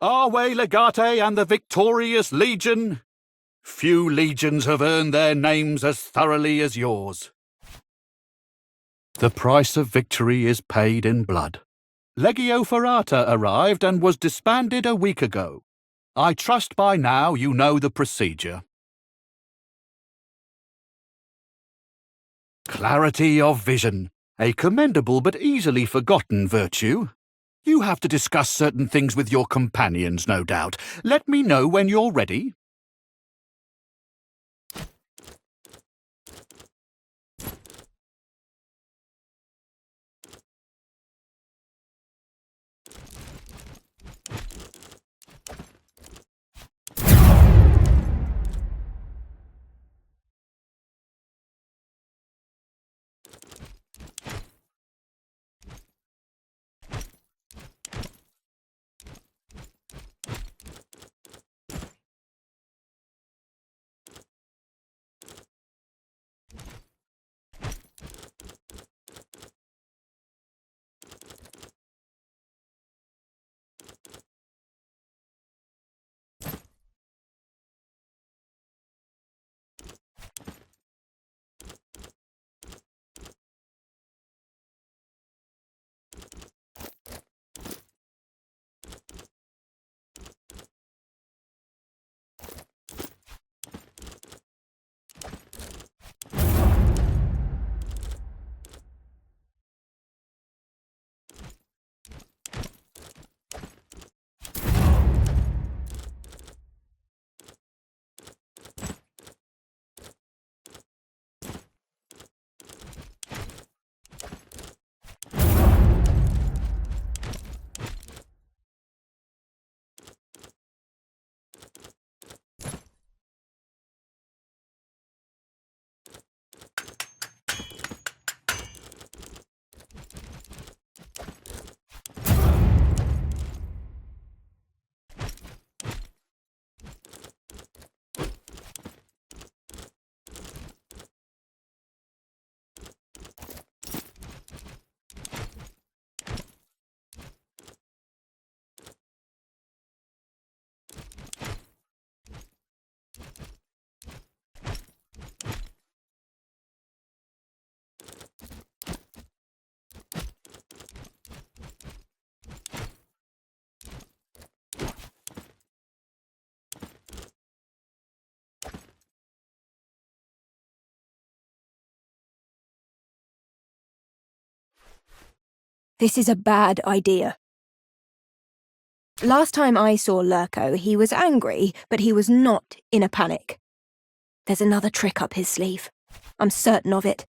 Arwe Legate and the victorious legion. Few legions have earned their names as thoroughly as yours. The price of victory is paid in blood. Legio Ferrata arrived and was disbanded a week ago. I trust by now you know the procedure. Clarity of vision, a commendable but easily forgotten virtue. You have to discuss certain things with your companions, no doubt. Let me know when you're ready. This is a bad idea. Last time I saw Lurko, he was angry, but he was not in a panic. There's another trick up his sleeve. I'm certain of it.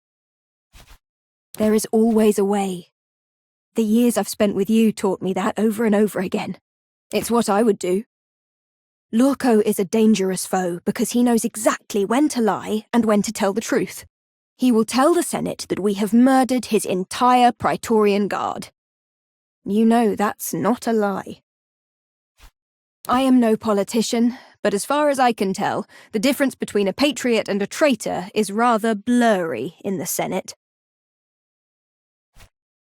There is always a way. The years I've spent with you taught me that over and over again. It's what I would do. Lurko is a dangerous foe because he knows exactly when to lie and when to tell the truth. He will tell the Senate that we have murdered his entire Praetorian Guard. You know that's not a lie. I am no politician, but as far as I can tell, the difference between a patriot and a traitor is rather blurry in the Senate.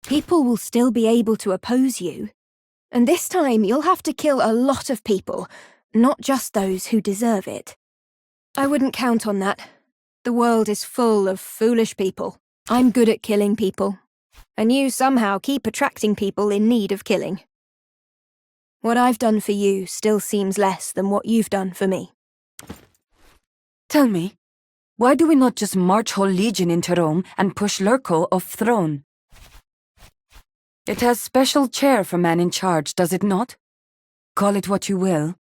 People will still be able to oppose you, and this time you'll have to kill a lot of people, not just those who deserve it. I wouldn't count on that. The world is full of foolish people. I'm good at killing people, and you somehow keep attracting people in need of killing. What I've done for you still seems less than what you've done for me. Tell me, why do we not just march whole legion into Rome and push Lurko off throne? It has special chair for man in charge, does it not? Call it what you will.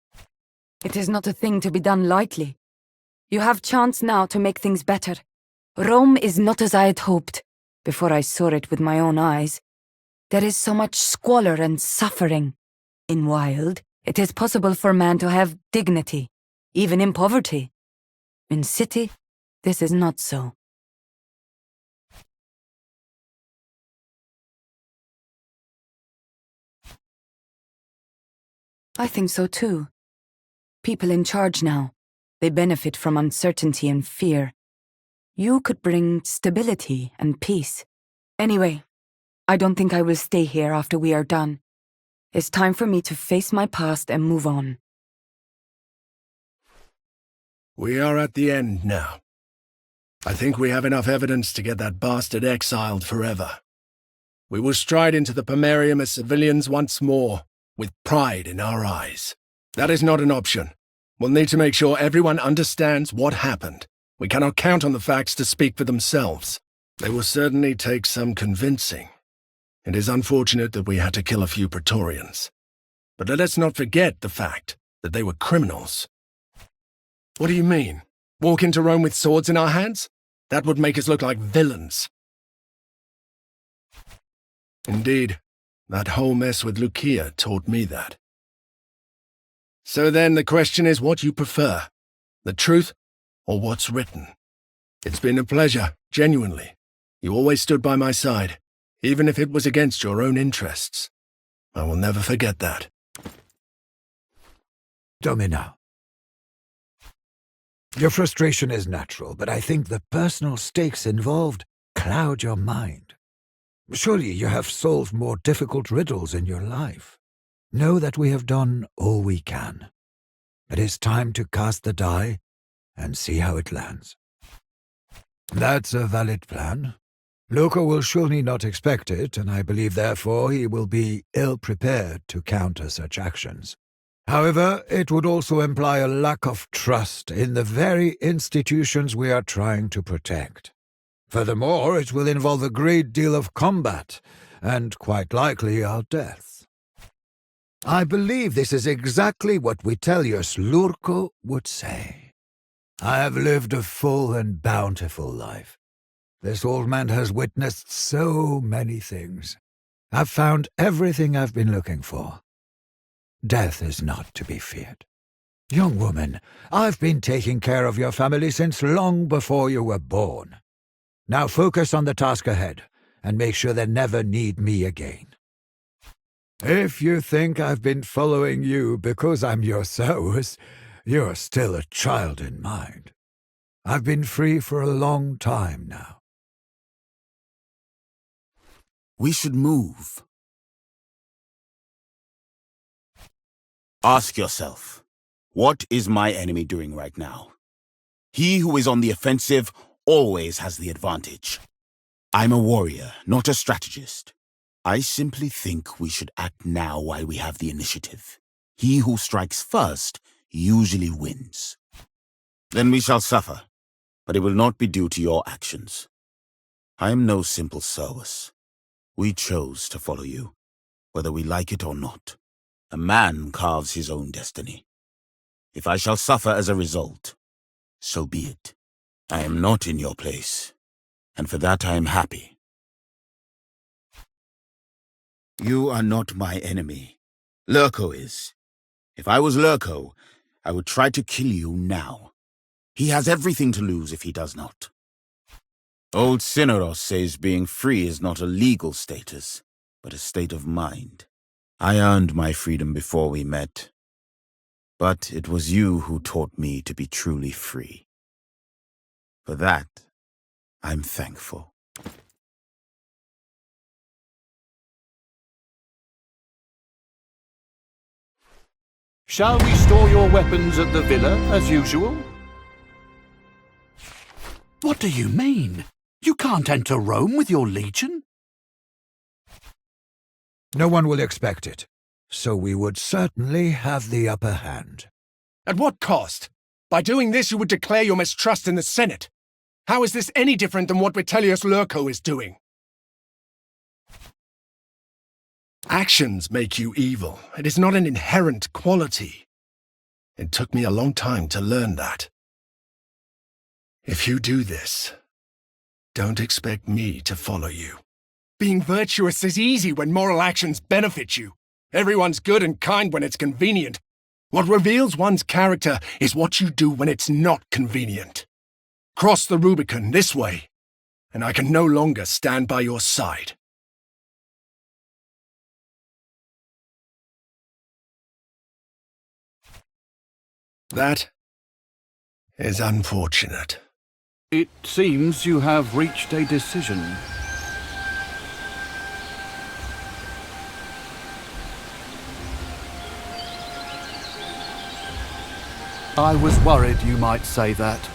It is not a thing to be done lightly. You have chance now to make things better. Rome is not as I had hoped, before I saw it with my own eyes. There is so much squalor and suffering. In Wild, it is possible for man to have dignity, even in poverty. In city, this is not so. I think so too. People in charge now. They benefit from uncertainty and fear. You could bring stability and peace. Anyway, I don't think I will stay here after we are done. It's time for me to face my past and move on. We are at the end now. I think we have enough evidence to get that bastard exiled forever. We will stride into the Pomerium as civilians once more, with pride in our eyes. That is not an option. We'll need to make sure everyone understands what happened. We cannot count on the facts to speak for themselves. They will certainly take some convincing. It is unfortunate that we had to kill a few Praetorians. But let us not forget the fact that they were criminals. What do you mean? Walk into Rome with swords in our hands? That would make us look like villains. Indeed, that whole mess with Lucia taught me that. So then the question is what you prefer, the truth or what's written? It's been a pleasure, genuinely. You always stood by my side, even if it was against your own interests. I will never forget that. Domina. Your frustration is natural, but I think the personal stakes involved cloud your mind. Surely you have solved more difficult riddles in your life. Know that we have done all we can. It is time to cast the die and see how it lands. That's a valid plan. Loco will surely not expect it, and I believe therefore he will be ill-prepared to counter such actions. However, it would also imply a lack of trust in the very institutions we are trying to protect. Furthermore, it will involve a great deal of combat, and quite likely our death. I believe this is exactly what Vitellius Lurco would say. I have lived a full and bountiful life. This old man has witnessed so many things. I've found everything I've been looking for. Death is not to be feared. Young woman, I've been taking care of your family since long before you were born. Now focus on the task ahead, and make sure they never need me again. If you think I've been following you because I'm your Zeus, you're still a child in mind. I've been free for a long time now. We should move. Ask yourself, what is my enemy doing right now? He who is on the offensive always has the advantage. I'm a warrior, not a strategist. I simply think we should act now while we have the initiative. He who strikes first usually wins. Then we shall suffer, but it will not be due to your actions. I am no simple Zeus. We chose to follow you, whether we like it or not. A man carves his own destiny. If I shall suffer as a result, so be it. I am not in your place, and for that I am happy. You are not my enemy. Lurco is. If I was Lurco, I would try to kill you now. He has everything to lose if he does not. Old Cineros says being free is not a legal status, but a state of mind. I earned my freedom before we met, but it was you who taught me to be truly free. For that, I'm thankful. Shall we store your weapons at the villa, as usual? What do you mean? You can't enter Rome with your legion? No one will expect it, so we would certainly have the upper hand. At what cost? By doing this, you would declare your mistrust in the Senate. How is this any different than what Vitellius Lurco is doing? Actions make you evil. It is not an inherent quality. It took me a long time to learn that. If you do this, don't expect me to follow you. Being virtuous is easy when moral actions benefit you. Everyone's good and kind when it's convenient. What reveals one's character is what you do when it's not convenient. Cross the Rubicon this way, and I can no longer stand by your side. That is unfortunate. It seems you have reached a decision. I was worried you might say that.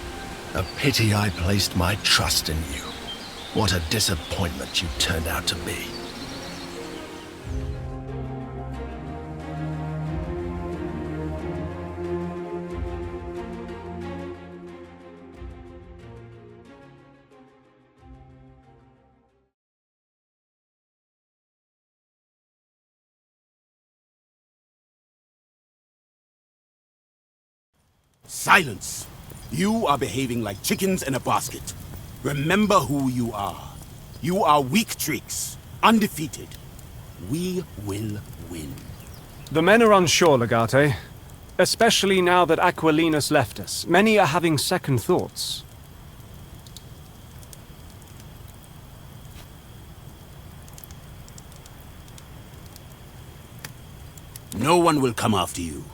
A pity I placed my trust in you. What a disappointment you turned out to be. Silence! You are behaving like chickens in a basket. Remember who you are. You are weak tricks, undefeated. We will win. The men are unsure, Legate. Especially now that Aquilinus left us. Many are having second thoughts. No one will come after you.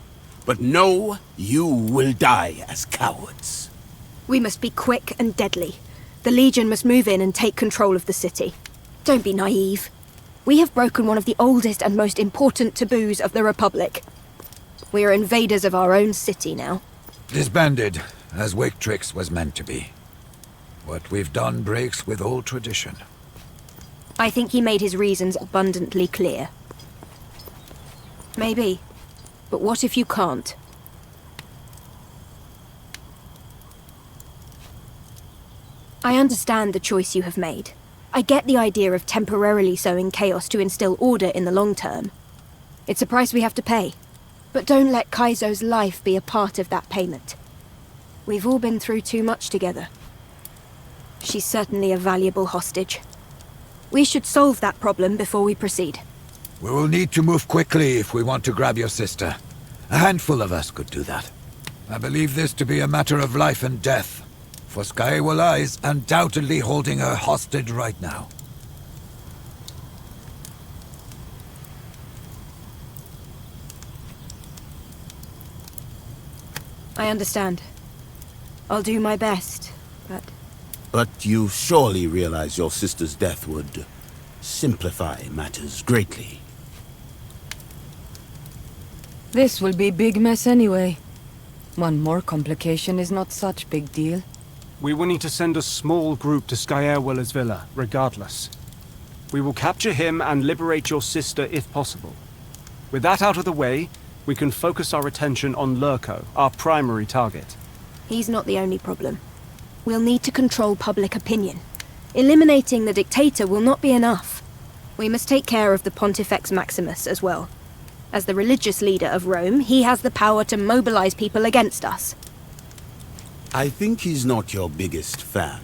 But know you will die as cowards. We must be quick and deadly. The Legion must move in and take control of the city. Don't be naive. We have broken one of the oldest and most important taboos of the Republic. We are invaders of our own city now. Disbanded, as Wictrix was meant to be. What we've done breaks with old tradition. I think he made his reasons abundantly clear. Maybe. But what if you can't? I understand the choice you have made. I get the idea of temporarily sowing chaos to instill order in the long term. It's a price we have to pay. But don't let Kaizo's life be a part of that payment. We've all been through too much together. She's certainly a valuable hostage. We should solve that problem before we proceed. We will need to move quickly if we want to grab your sister. A handful of us could do that. I believe this to be a matter of life and death. For Skywala is undoubtedly holding her hostage right now. I understand. I'll do my best, but... But you surely realize your sister's death would simplify matters greatly. This will be big mess anyway. One more complication is not such big deal. We will need to send a small group to Skywala's villa, regardless. We will capture him and liberate your sister if possible. With that out of the way, we can focus our attention on Lurko, our primary target. He's not the only problem. We'll need to control public opinion. Eliminating the dictator will not be enough. We must take care of the Pontifex Maximus as well. As the religious leader of Rome, he has the power to mobilize people against us. I think he's not your biggest fan.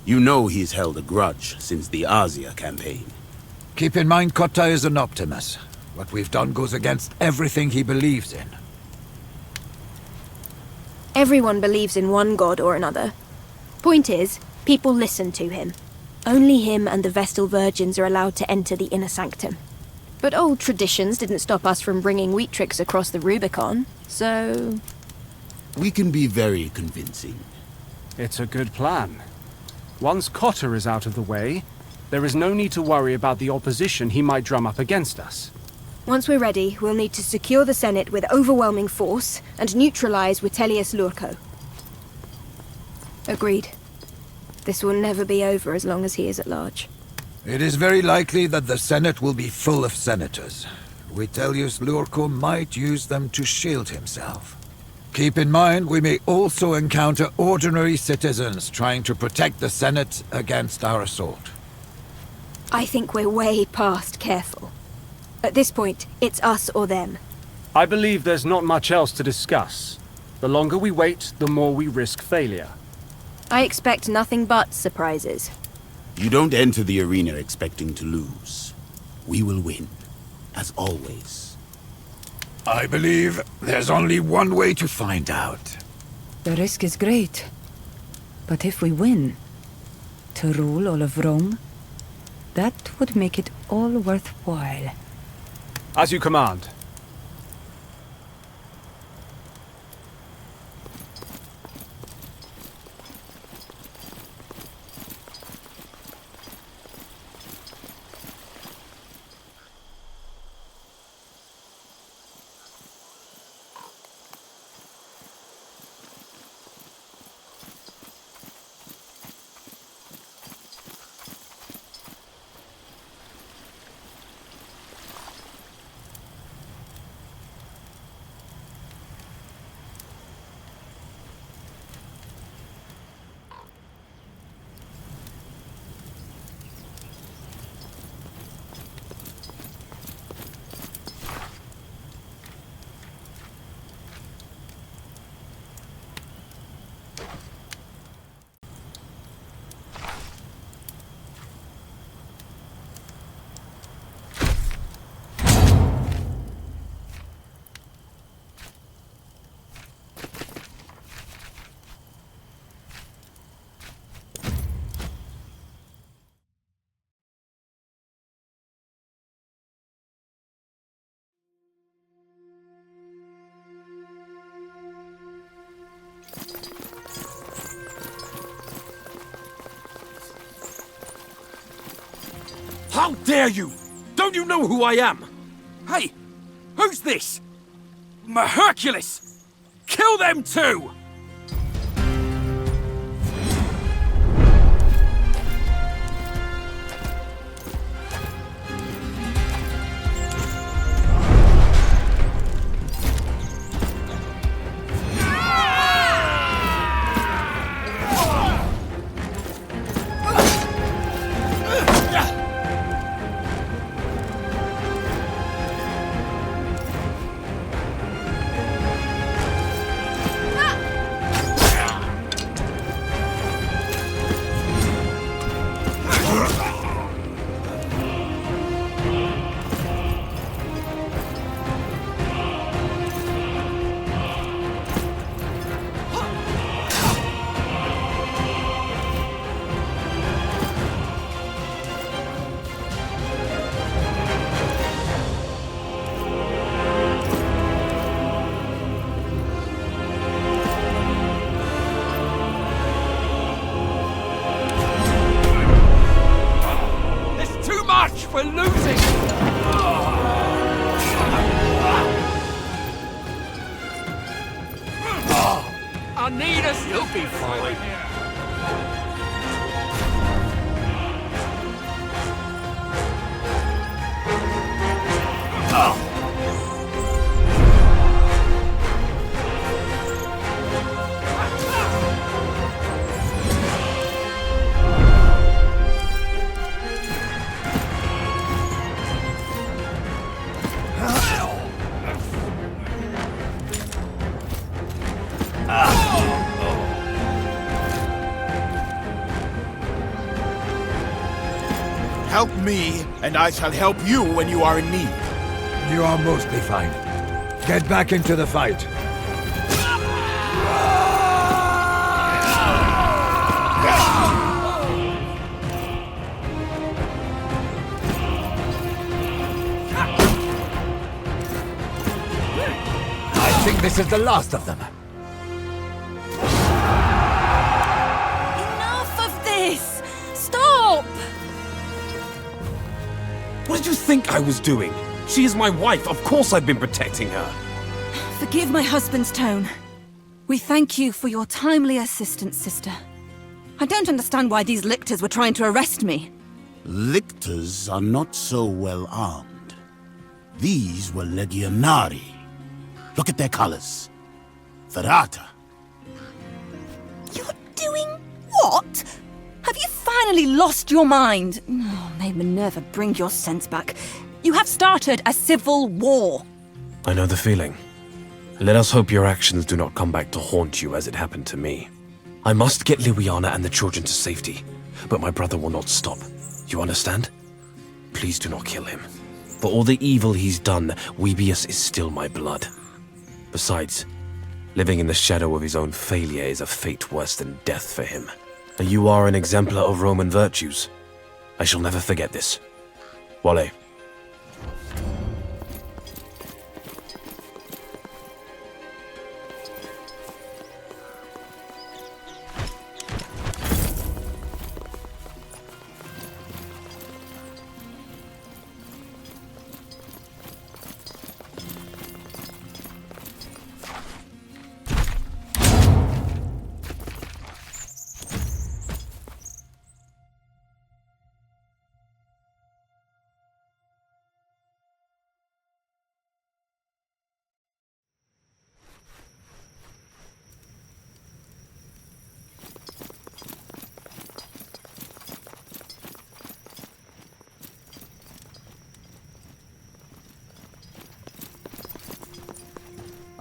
You know he's held a grudge since the Asia campaign. Keep in mind Kotta is an Optimus. What we've done goes against everything he believes in. Everyone believes in one god or another. Point is, people listen to him. Only him and the Vestal Virgins are allowed to enter the inner sanctum. But old traditions didn't stop us from bringing Wheatrix across the Rubicon, so... We can be very convincing. It's a good plan. Once Cotter is out of the way, there is no need to worry about the opposition he might drum up against us. Once we're ready, we'll need to secure the Senate with overwhelming force and neutralize Vitellius Lurko. Agreed. This will never be over as long as he is at large. It is very likely that the Senate will be full of senators. Vitellius Lurko might use them to shield himself. Keep in mind, we may also encounter ordinary citizens trying to protect the Senate against our assault. I think we're way past careful. At this point, it's us or them. I believe there's not much else to discuss. The longer we wait, the more we risk failure. I expect nothing but surprises. You don't enter the arena expecting to lose. We will win, as always. I believe there's only one way to find out. The risk is great. But if we win, to rule all of Rome, that would make it all worthwhile. As you command. How dare you? Don't you know who I am? Hey, who's this? Hercules! Kill them too! We're losing! I need us. You'll be fine. Help me, and I shall help you when you are in need. You are mostly fine. Get back into the fight. I think this is the last of them. Enough of this! Stop! What did you think I was doing? She is my wife. Of course I've been protecting her. Forgive my husband's tone. We thank you for your timely assistance, sister. I don't understand why these lictors were trying to arrest me. Lictors are not so well armed. These were legionari. Look at their colors. Ferrata. You're doing what? Have you finally lost your mind? Oh, may Minerva bring your sense back. You have started a civil war. I know the feeling. Let us hope your actions do not come back to haunt you as it happened to me. I must get Liliana and the children to safety, but my brother will not stop. You understand? Please do not kill him. For all the evil he's done, Weebius is still my blood. Besides, living in the shadow of his own failure is a fate worse than death for him. And you are an exemplar of Roman virtues. I shall never forget this. Wale.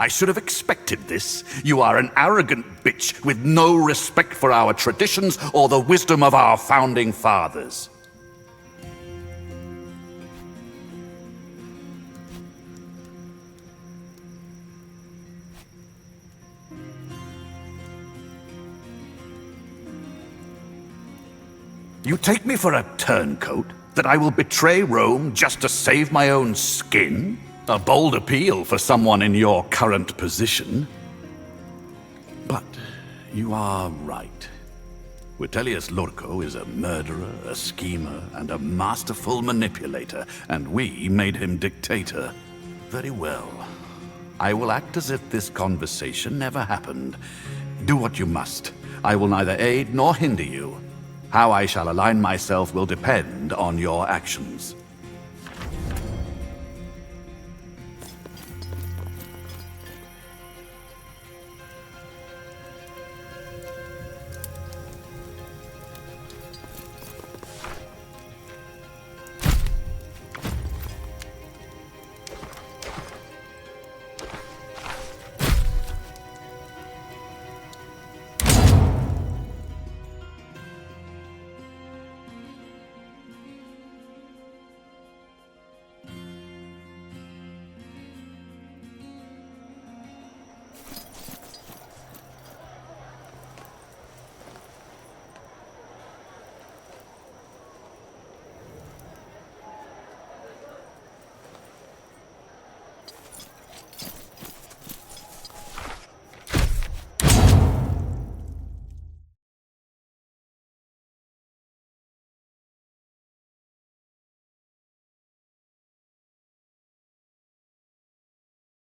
I should have expected this. You are an arrogant bitch with no respect for our traditions or the wisdom of our founding fathers. You take me for a turncoat? That I will betray Rome just to save my own skin? A bold appeal for someone in your current position. But you are right. Vitellius Lurko is a murderer, a schemer, and a masterful manipulator, and we made him dictator. Very well. I will act as if this conversation never happened. Do what you must. I will neither aid nor hinder you. How I shall align myself will depend on your actions.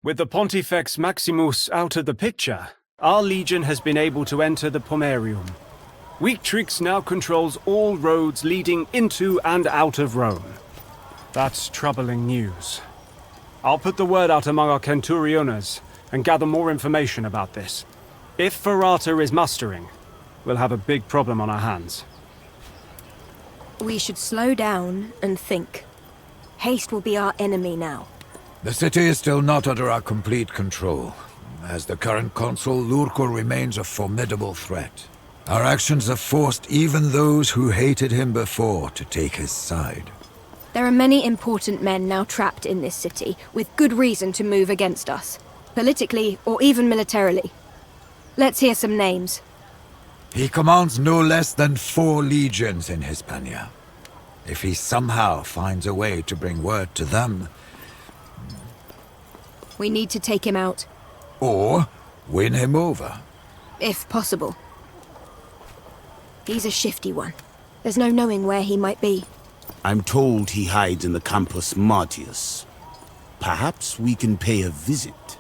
With the Pontifex Maximus out of the picture, our legion has been able to enter the Pomerium. Weaktrix now controls all roads leading into and out of Rome. That's troubling news. I'll put the word out among our Centuriones and gather more information about this. If Ferrata is mustering, we'll have a big problem on our hands. We should slow down and think. Haste will be our enemy now. The city is still not under our complete control. As the current consul, Lurko remains a formidable threat. Our actions have forced even those who hated him before to take his side. There are many important men now trapped in this city, with good reason to move against us. Politically, or even militarily. Let's hear some names. He commands no less than 4 legions in Hispania. If he somehow finds a way to bring word to them... We need to take him out. Or win him over. If possible. He's a shifty one. There's no knowing where he might be. I'm told he hides in the Campus Martius. Perhaps we can pay a visit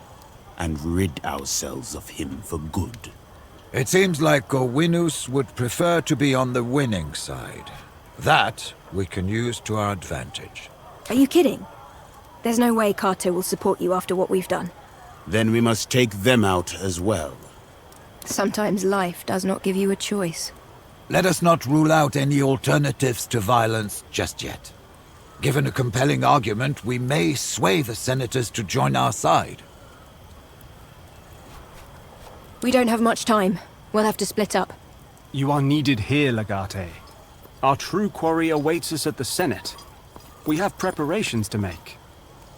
and rid ourselves of him for good. It seems like Gowinus would prefer to be on the winning side. That we can use to our advantage. Are you kidding? There's no way Cato will support you after what we've done. Then we must take them out as well. Sometimes life does not give you a choice. Let us not rule out any alternatives to violence just yet. Given a compelling argument, we may sway the senators to join our side. We don't have much time. We'll have to split up. You are needed here, Legate. Our true quarry awaits us at the Senate. We have preparations to make.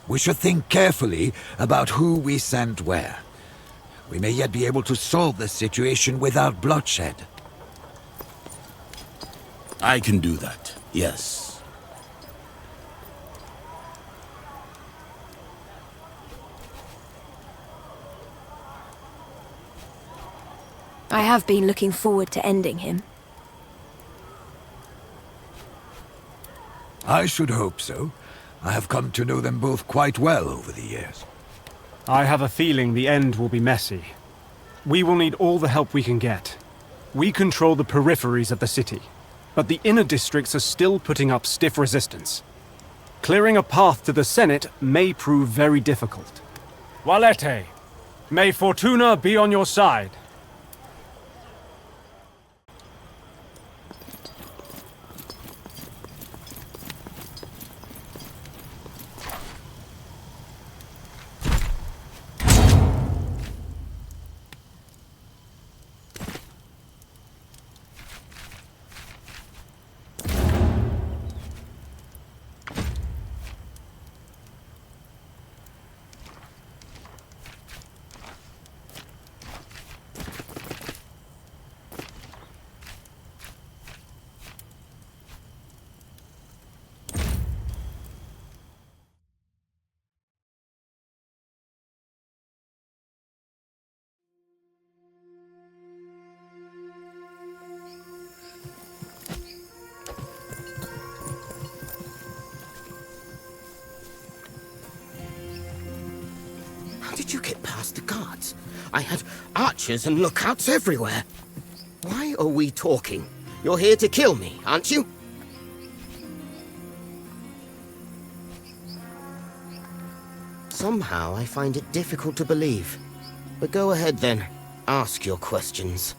We should think carefully about who we send where. We may yet be able to solve this situation without bloodshed. I can do that, yes. I have been looking forward to ending him. I should hope so. I have come to know them both quite well over the years. I have a feeling the end will be messy. We will need all the help we can get. We control the peripheries of the city, but the inner districts are still putting up stiff resistance. Clearing a path to the Senate may prove very difficult. Valete, may Fortuna be on your side. did you get past the guards? I had archers and lookouts everywhere. Why are we talking? You're here to kill me, aren't you? Somehow I find it difficult to believe. But go ahead then. Ask your questions.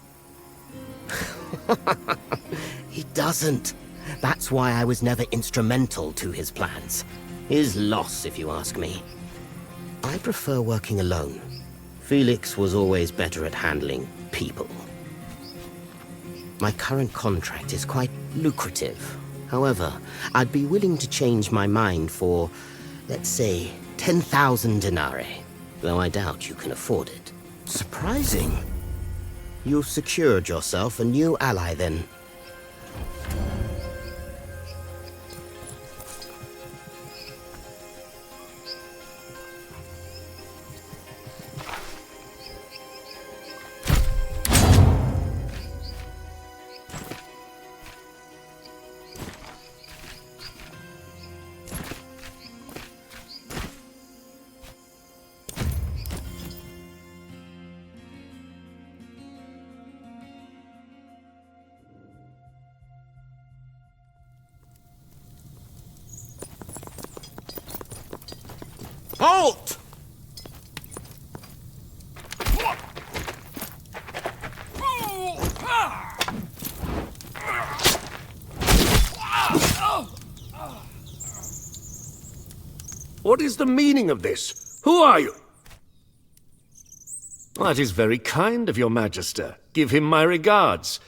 He doesn't. That's why I was never instrumental to his plans. His loss, if you ask me. I prefer working alone. Felix was always better at handling people. My current contract is quite lucrative. However, I'd be willing to change my mind for, let's say, 10,000 denarii, though I doubt you can afford it. Surprising. You've secured yourself a new ally, then. Halt! What is the meaning of this? Who are you? That is very kind of your Magister. Give him my regards.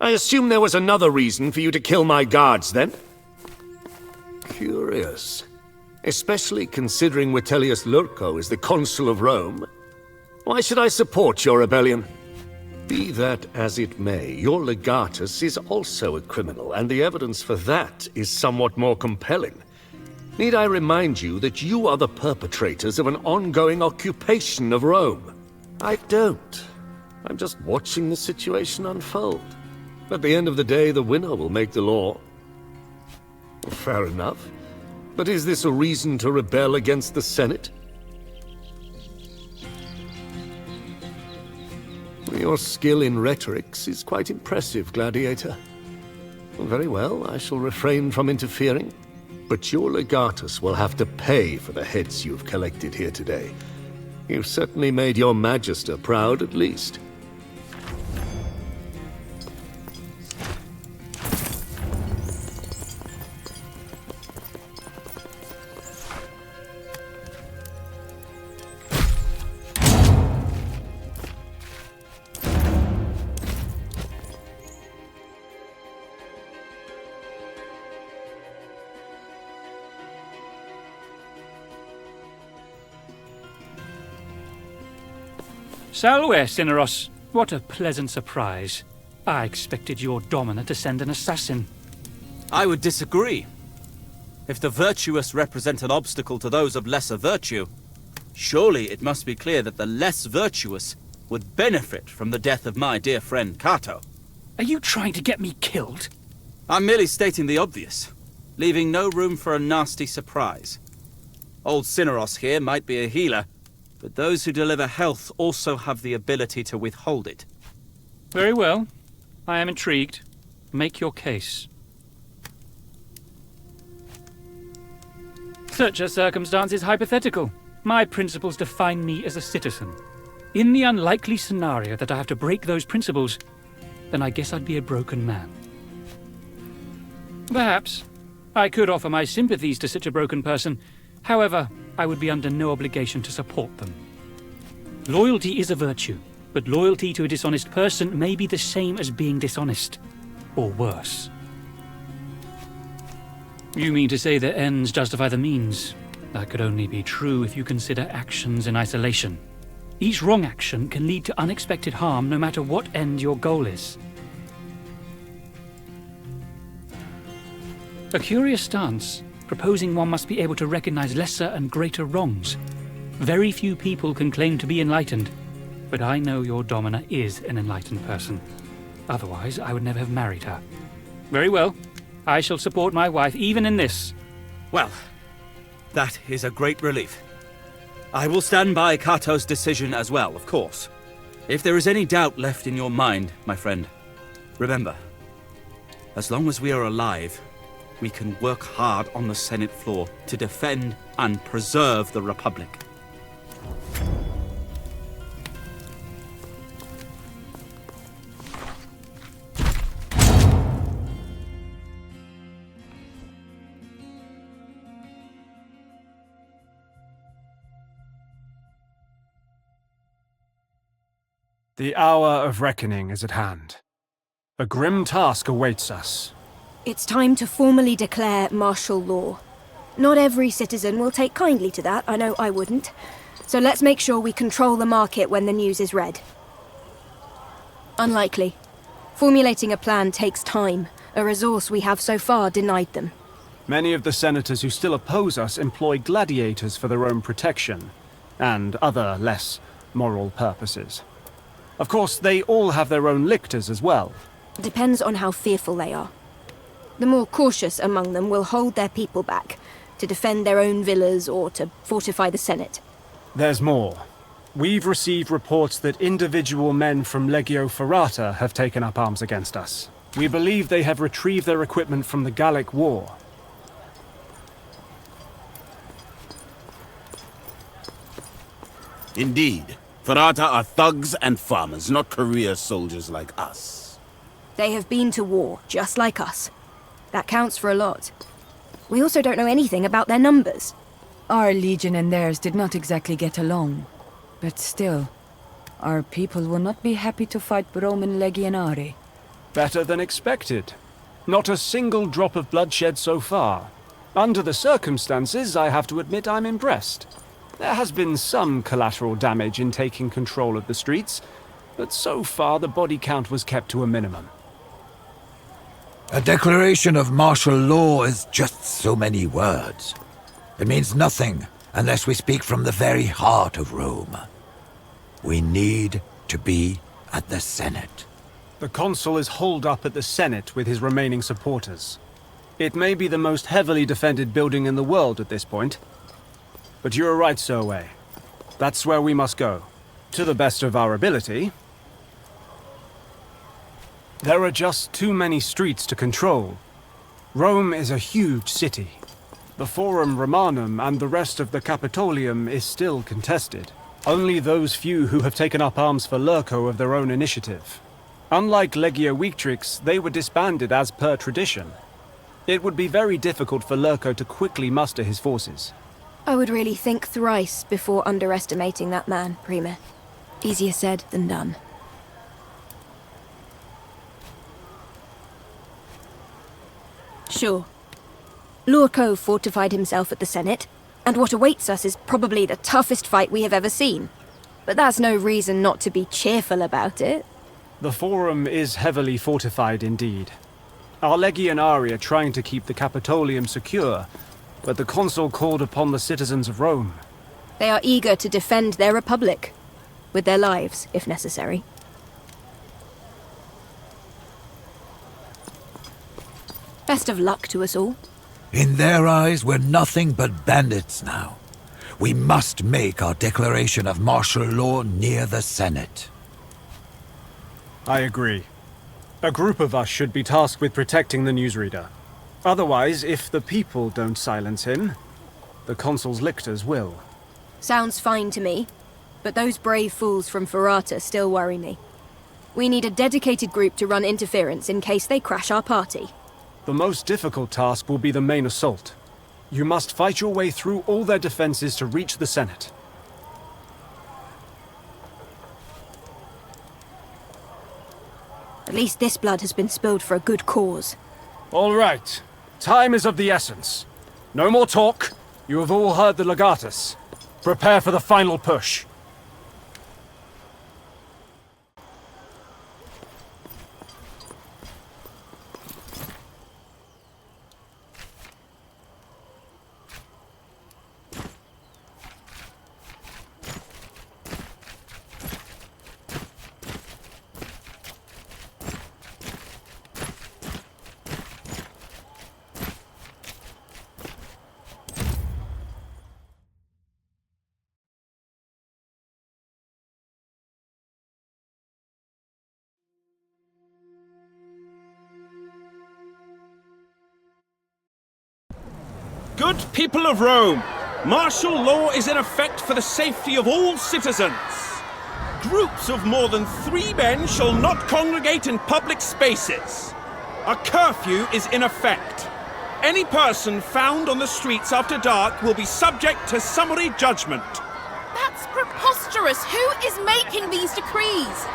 I assume there was another reason for you to kill my guards, then? Curious. Especially considering Vitellius Lurco is the consul of Rome. Why should I support your rebellion? Be that as it may, your legatus is also a criminal, and the evidence for that is somewhat more compelling. Need I remind you that you are the perpetrators of an ongoing occupation of Rome? I don't. I'm just watching the situation unfold. At the end of the day, the winner will make the law. Fair enough. But is this a reason to rebel against the Senate? Your skill in rhetorics is quite impressive, Gladiator. Very well, I shall refrain from interfering. But your legatus will have to pay for the heads you've collected here today. You've certainly made your Magister proud, at least. Salve, Cineros. What a pleasant surprise. I expected your Domina to send an assassin. I would disagree. If the virtuous represent an obstacle to those of lesser virtue, surely it must be clear that the less virtuous would benefit from the death of my dear friend Cato. Are you trying to get me killed? I'm merely stating the obvious, leaving no room for a nasty surprise. Old Cineros here might be a healer, but those who deliver health also have the ability to withhold it. Very well. I am intrigued. Make your case. Such a circumstance is hypothetical. My principles define me as a citizen. In the unlikely scenario that I have to break those principles, then I guess I'd be a broken man. Perhaps. I could offer my sympathies to such a broken person. However, I would be under no obligation to support them. Loyalty is a virtue, but loyalty to a dishonest person may be the same as being dishonest, or worse. You mean to say that ends justify the means? That could only be true if you consider actions in isolation. Each wrong action can lead to unexpected harm no matter what end your goal is. A curious stance, proposing one must be able to recognize lesser and greater wrongs. Very few people can claim to be enlightened, but I know your Domina is an enlightened person. Otherwise, I would never have married her. Very well. I shall support my wife even in this. Well, that is a great relief. I will stand by Kato's decision as well, of course. If there is any doubt left in your mind, my friend, remember, as long as we are alive, we can work hard on the Senate floor to defend and preserve the Republic. The hour of reckoning is at hand. A grim task awaits us. It's time to formally declare martial law. Not every citizen will take kindly to that, I know I wouldn't. So let's make sure we control the market when the news is read. Unlikely. Formulating a plan takes time, a resource we have so far denied them. Many of the senators who still oppose us employ gladiators for their own protection, and other less moral purposes. Of course, they all have their own lictors as well. Depends on how fearful they are. The more cautious among them will hold their people back, to defend their own villas or to fortify the Senate. There's more. We've received reports that individual men from Legio Ferrata have taken up arms against us. We believe they have retrieved their equipment from the Gallic War. Indeed. Ferrata are thugs and farmers, not career soldiers like us. They have been to war, just like us. That counts for a lot. We also don't know anything about their numbers. Our legion and theirs did not exactly get along. But still, our people will not be happy to fight Roman legionari. Better than expected. Not a single drop of bloodshed so far. Under the circumstances, I have to admit I'm impressed. There has been some collateral damage in taking control of the streets, but so far the body count was kept to a minimum. A declaration of martial law is just so many words. It means nothing unless we speak from the very heart of Rome. We need to be at the Senate. The consul is holed up at the Senate with his remaining supporters. It may be the most heavily defended building in the world at this point. But you're right, Sirway. That's where we must go. To the best of our ability. There are just too many streets to control. Rome is a huge city. The Forum Romanum and the rest of the Capitolium is still contested. Only those few who have taken up arms for Lurco of their own initiative. Unlike Legio Victrix, they were disbanded as per tradition. It would be very difficult for Lurco to quickly muster his forces. I would really think thrice before underestimating that man, Prima. Easier said than done. Sure. Lurco fortified himself at the Senate, and what awaits us is probably the toughest fight we have ever seen. But that's no reason not to be cheerful about it. The Forum is heavily fortified indeed. Our legionari are trying to keep the Capitolium secure, but the consul called upon the citizens of Rome. They are eager to defend their republic, with their lives, if necessary. Best of luck to us all. In their eyes, we're nothing but bandits now. We must make our declaration of martial law near the Senate. I agree. A group of us should be tasked with protecting the newsreader. Otherwise, if the people don't silence him, the consul's lictors will. Sounds fine to me, but those brave fools from Ferrata still worry me. We need a dedicated group to run interference in case they crash our party. The most difficult task will be the main assault. You must fight your way through all their defenses to reach the Senate. At least this blood has been spilled for a good cause. All right. Time is of the essence. No more talk. You have all heard the legatus. Prepare for the final push. Good people of Rome, martial law is in effect for the safety of all citizens. Groups of more than 3 men shall not congregate in public spaces. A curfew is in effect. Any person found on the streets after dark will be subject to summary judgment. That's preposterous. Who is making these decrees?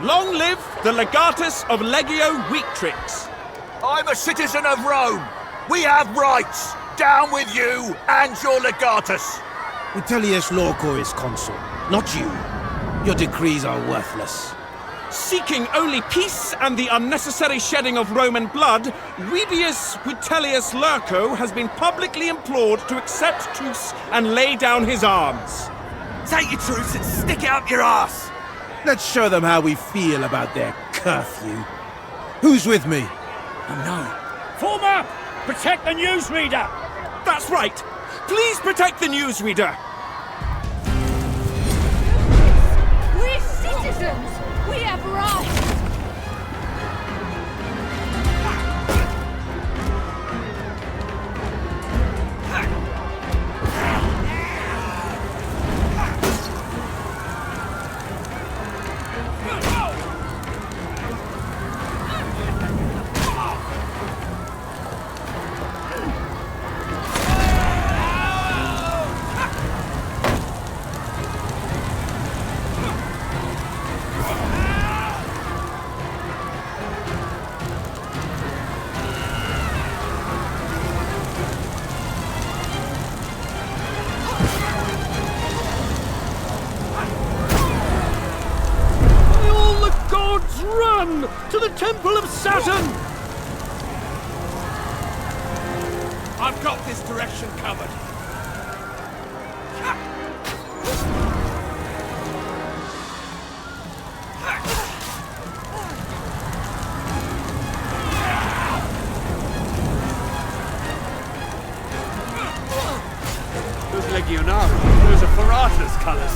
Long live the Legatus of Legio Weaktrix. I'm a citizen of Rome. We have rights. Down with you and your legatus. Vitellius Lorco is consul, not you. Your decrees are worthless. Seeking only peace and the unnecessary shedding of Roman blood, Webius Vitellius Lurco has been publicly implored to accept truce and lay down his arms. Take your truce and stick it up your ass. Let's show them how we feel about their curfew. Who's with me? Oh no. Form up! Protect the newsreader! That's right! Please protect the newsreader! We're citizens! We have rights! Run to the Temple of Saturn! I've got this direction covered. Those Legionari, those are Ferrata's colours.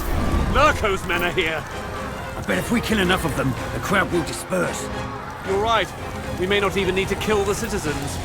Lurco's men are here. But if we kill enough of them, the crowd will disperse. You're right. We may not even need to kill the citizens.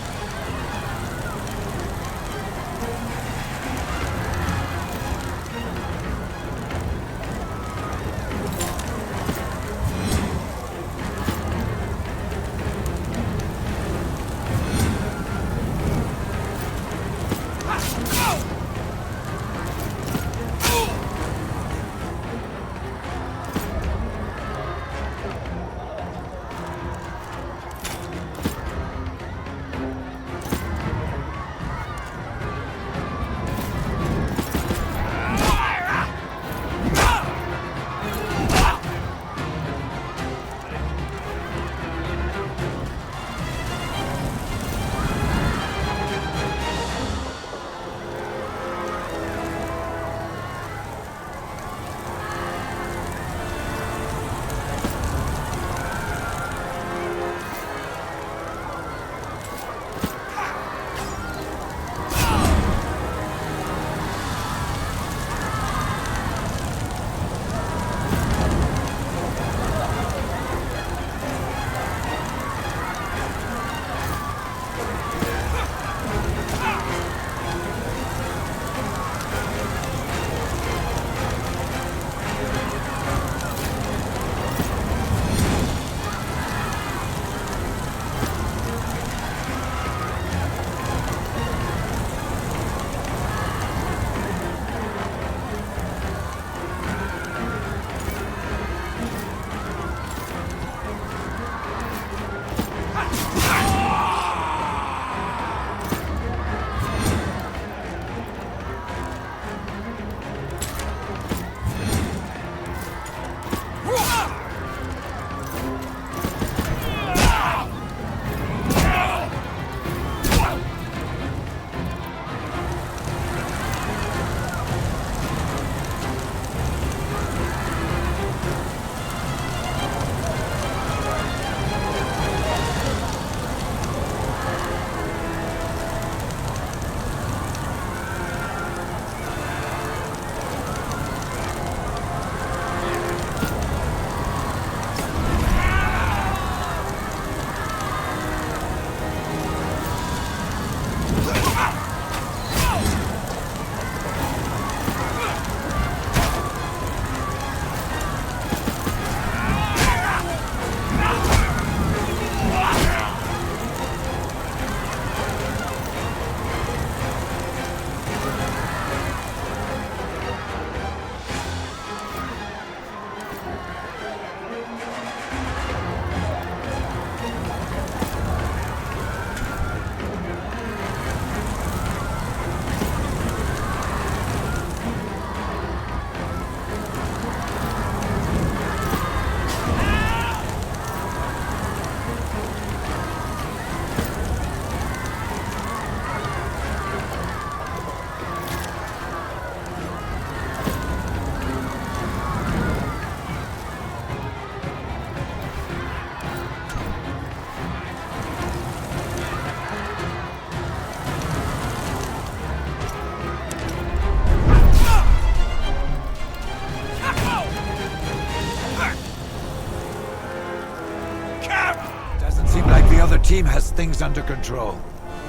has things under control.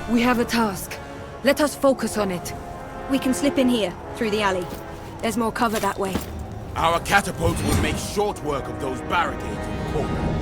We have a task. Let us focus on it. We can slip in here, through the alley. There's more cover that way. Our catapults will make short work of those barricades in the corner.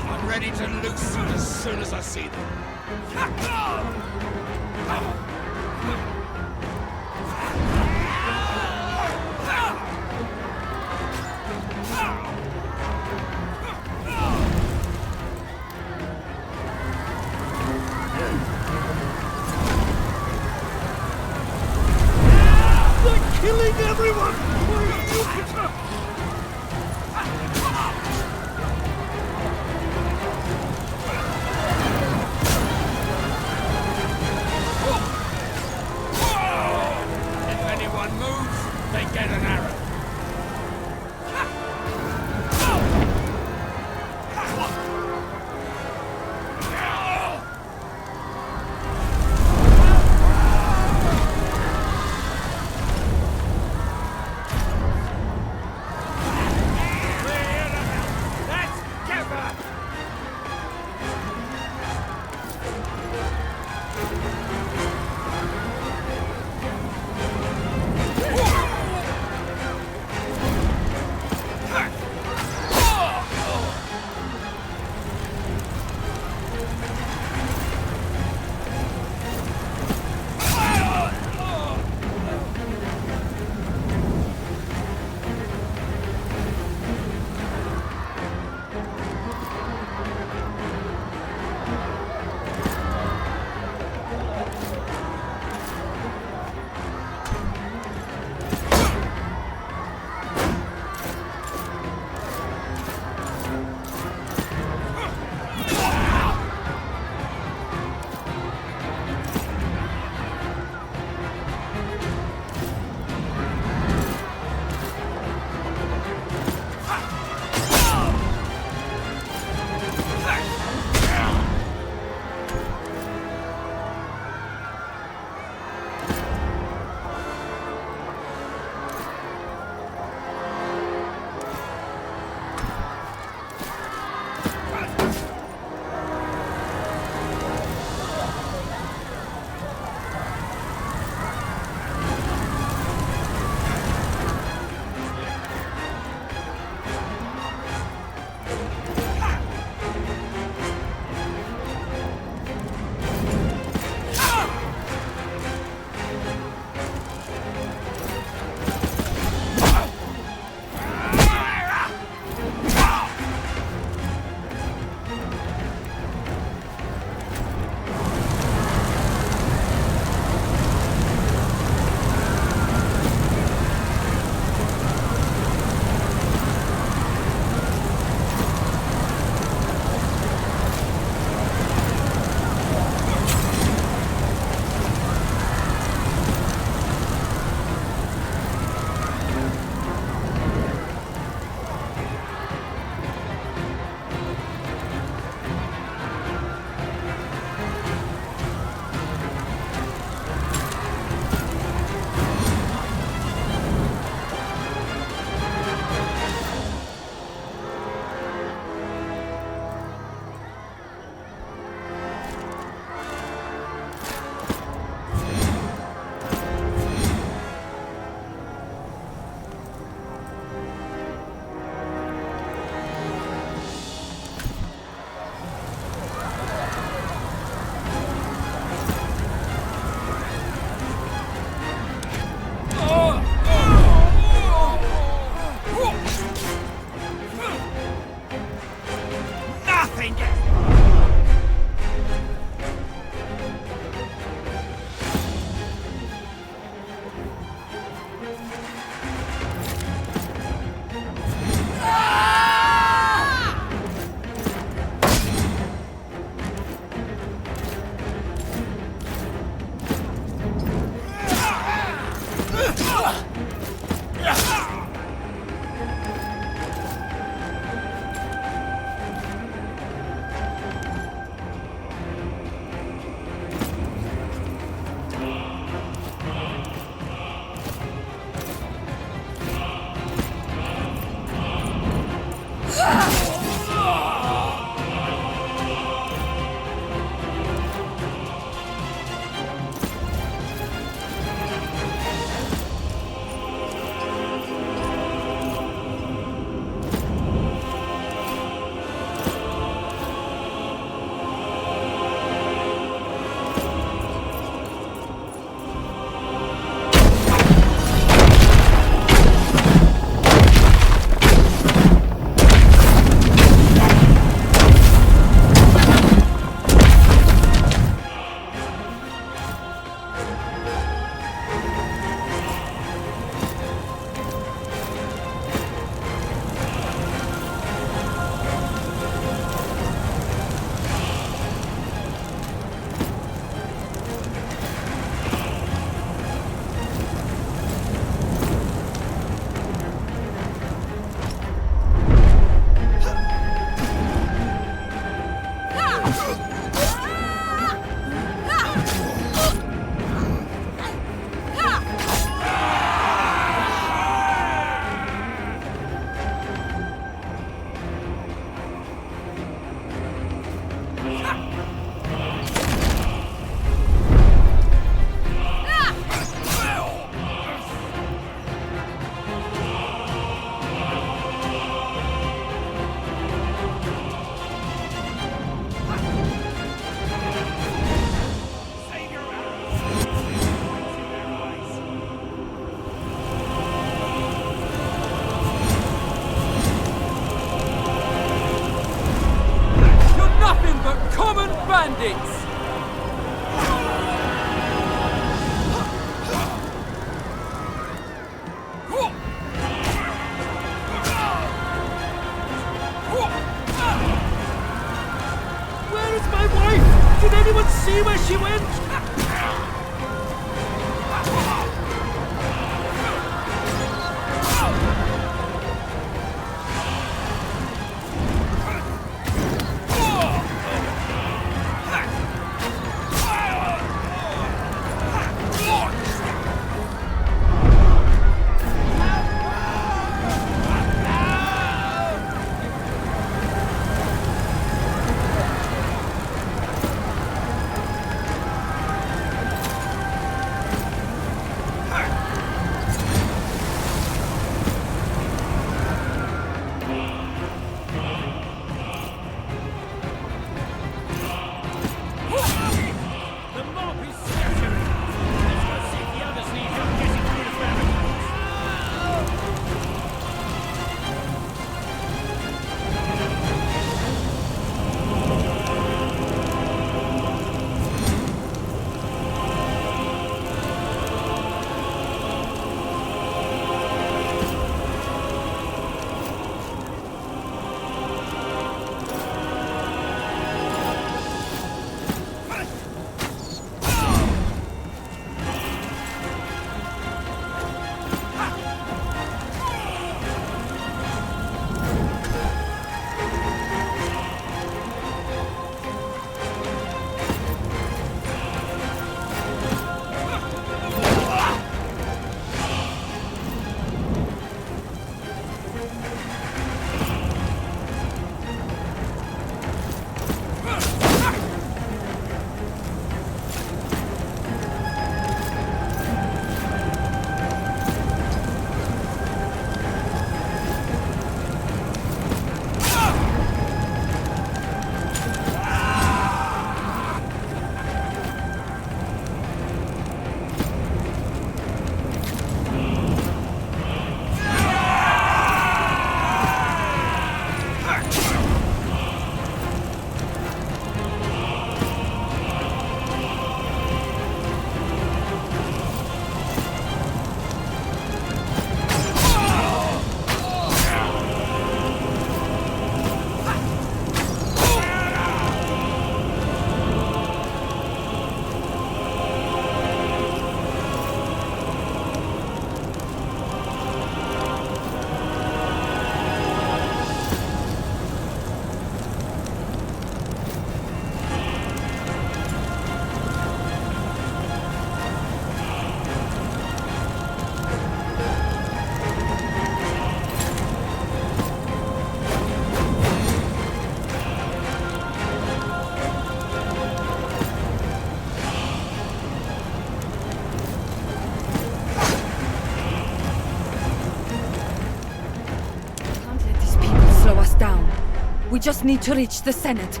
We just need to reach the Senate.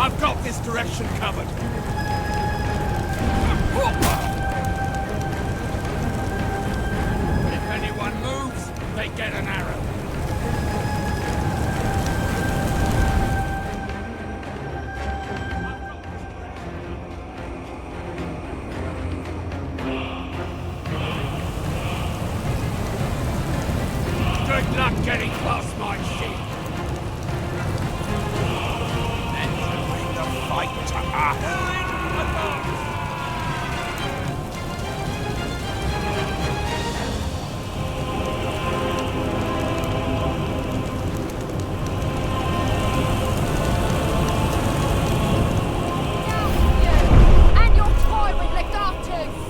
I've got this direction covered. If anyone moves, they get an arrow. Good luck getting past my shield. Fight to And your tyrant legatus!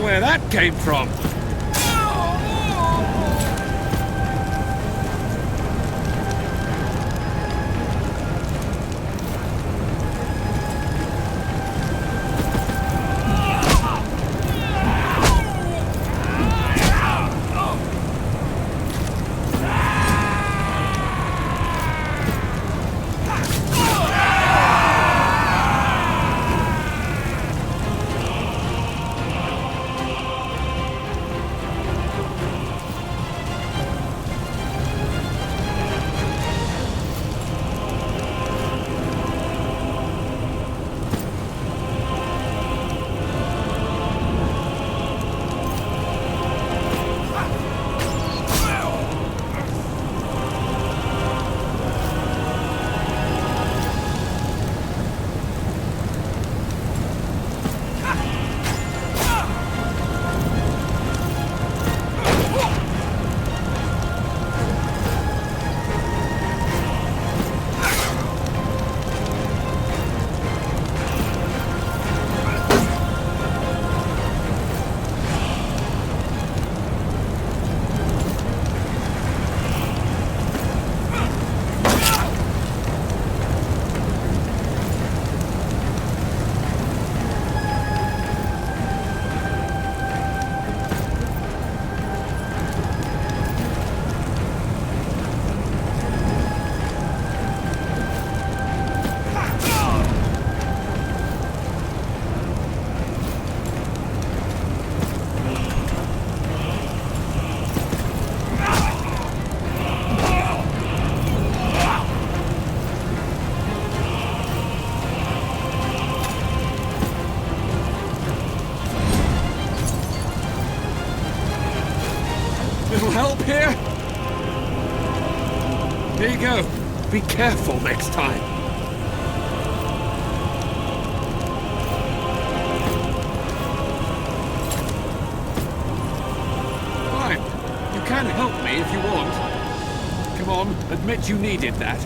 where that came from. Little help here? Here you go. Be careful next time. Fine. You can help me if you want. Come on, admit you needed that.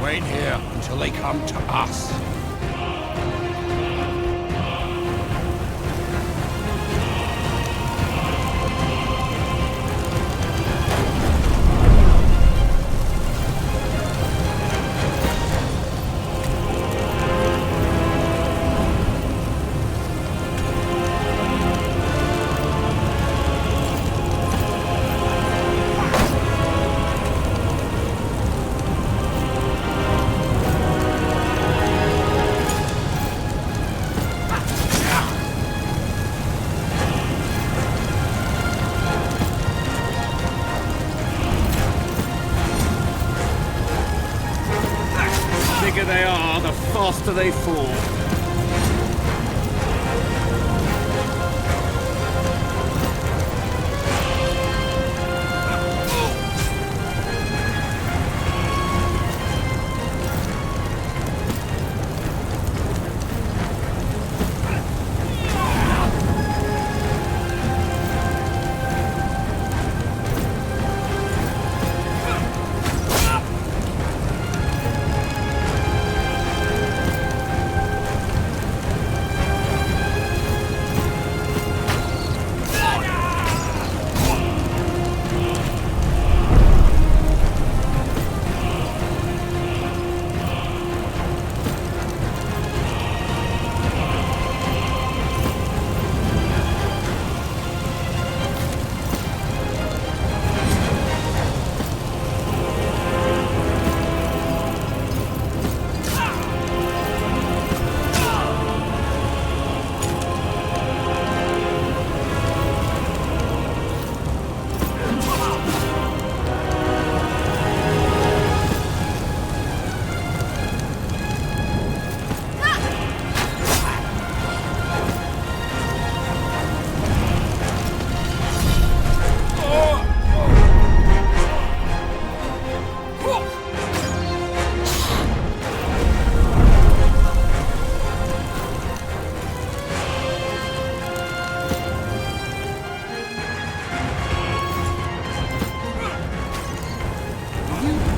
Wait here until they come to us. The bigger they are, the faster they fall.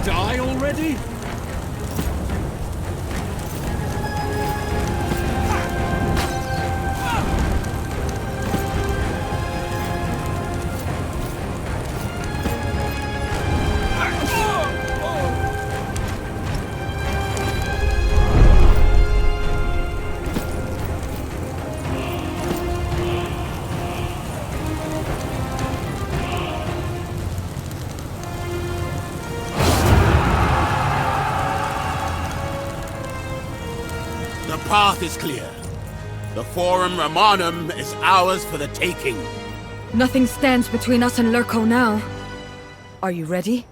Die already? The path is clear. The Forum Romanum is ours for the taking. Nothing stands between us and Lurko now. Are you ready?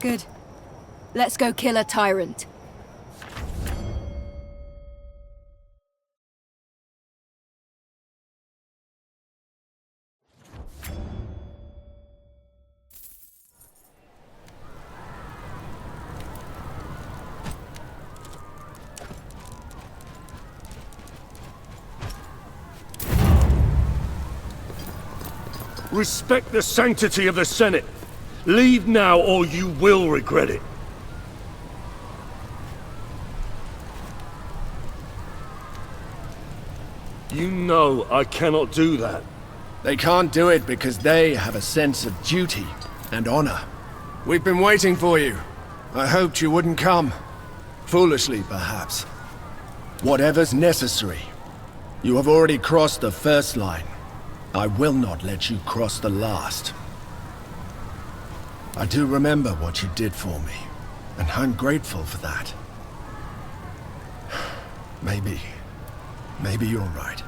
Good. Let's go kill a tyrant. Respect the sanctity of the Senate. Leave now or you will regret it. You know I cannot do that. They can't do it because they have a sense of duty and honor. We've been waiting for you. I hoped you wouldn't come. Foolishly, perhaps. Whatever's necessary. You have already crossed the first line. I will not let you cross the last. I do remember what you did for me, and I'm grateful for that. Maybe you're right.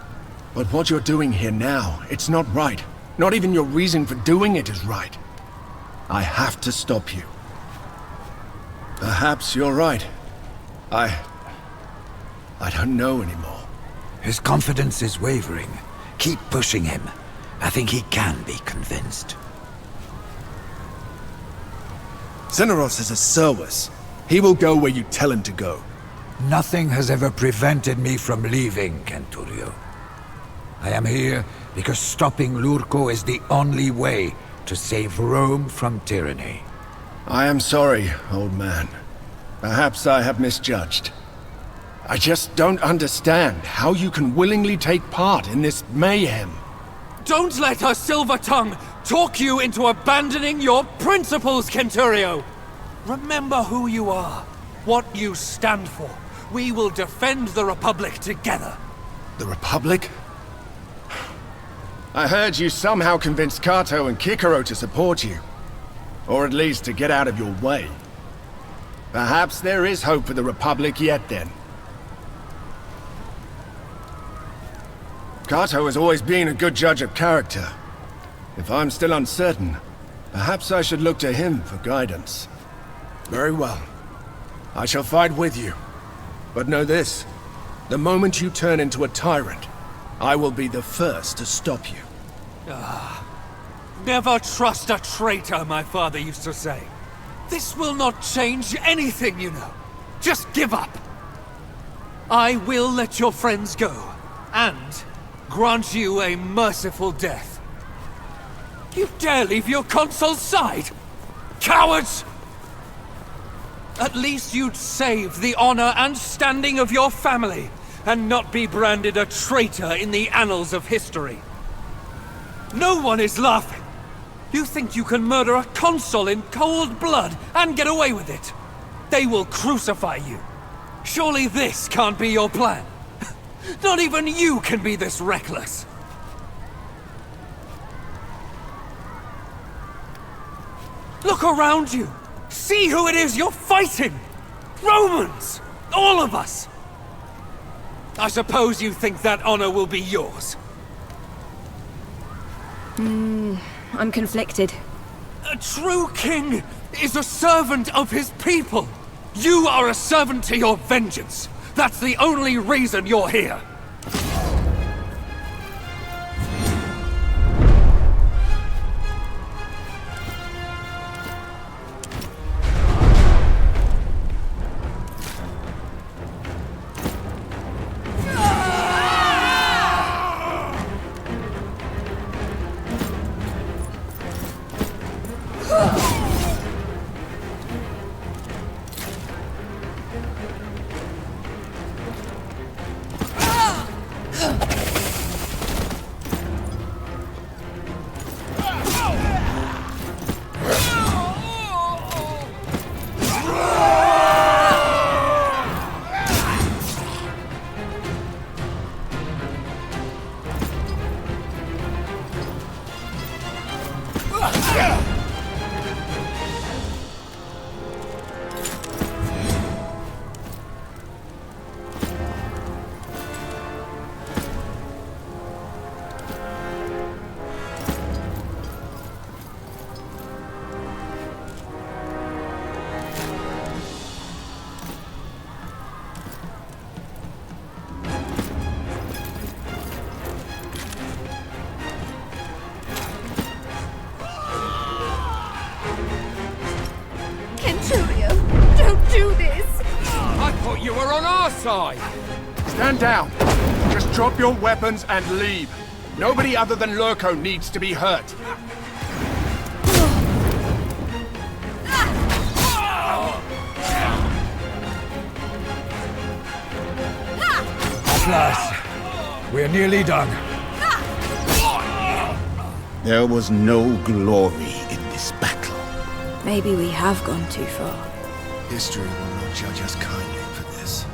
But what you're doing here now, it's not right. Not even your reason for doing it is right. I have to stop you. Perhaps you're right. I don't know anymore. His confidence is wavering. Keep pushing him. I think he can be convinced. Xeneros is a Serwis. He will go where you tell him to go. Nothing has ever prevented me from leaving, Centurio. I am here because stopping Lurko is the only way to save Rome from tyranny. I am sorry, old man. Perhaps I have misjudged. I just don't understand how you can willingly take part in this mayhem. Don't let her silver tongue talk you into abandoning your principles, Centurio! Remember who you are, what you stand for. We will defend the Republic together. The Republic? I heard you somehow convinced Kato and Kikoro to support you. Or at least to get out of your way. Perhaps there is hope for the Republic yet then. Kato has always been a good judge of character. If I'm still uncertain, perhaps I should look to him for guidance. Very well. I shall fight with you. But know this, the moment you turn into a tyrant, I will be the first to stop you. Never trust a traitor, my father used to say. This will not change anything, you know. Just give up. I will let your friends go, and grant you a merciful death. You dare leave your consul's side? Cowards! At least you'd save the honor and standing of your family, and not be branded a traitor in the annals of history. No one is laughing. You think you can murder a consul in cold blood and get away with it? They will crucify you. Surely this can't be your plan. Not even you can be this reckless. Look around you. See who it is you're fighting. Romans! All of us! I suppose you think that honor will be yours. I'm conflicted. A true king is a servant of his people. You are a servant to your vengeance. That's the only reason you're here. You were on our side! Stand down. Just drop your weapons and leave. Nobody other than Lurko needs to be hurt. At last, we're nearly done. There was no glory in this battle. Maybe we have gone too far. History will not judge us kindly for this.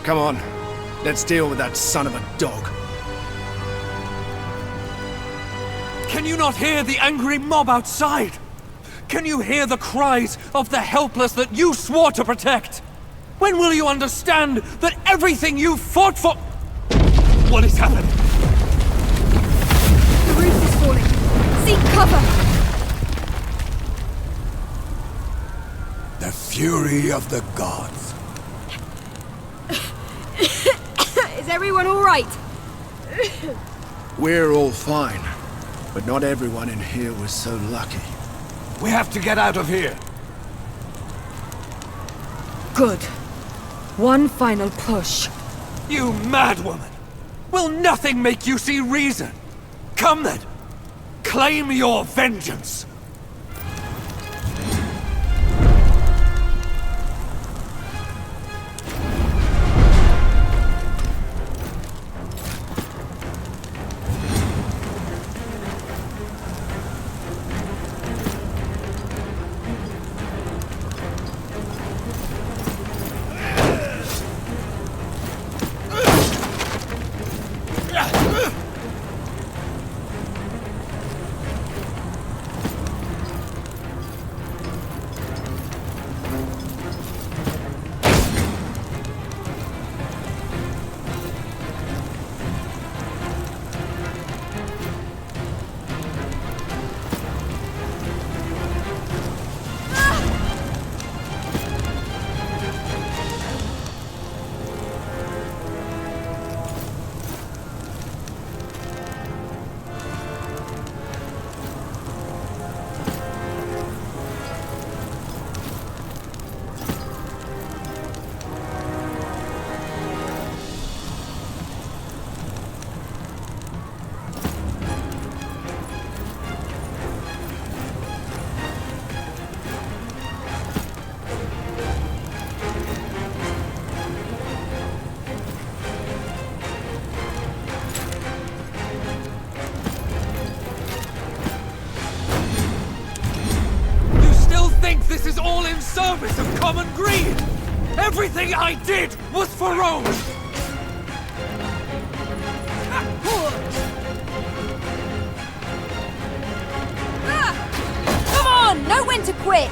Come on, let's deal with that son of a dog. Can you not hear the angry mob outside? Can you hear the cries of the helpless that you swore to protect? When will you understand that everything you fought for... What is happening? The roof is falling. Seek cover! The fury of the gods. Is everyone all right? We're all fine, but not everyone in here was so lucky. We have to get out of here. Good. One final push. You madwoman! Will nothing make you see reason? Come then! Claim your vengeance! Everything I did was for Rome! Come on! Know when to quit!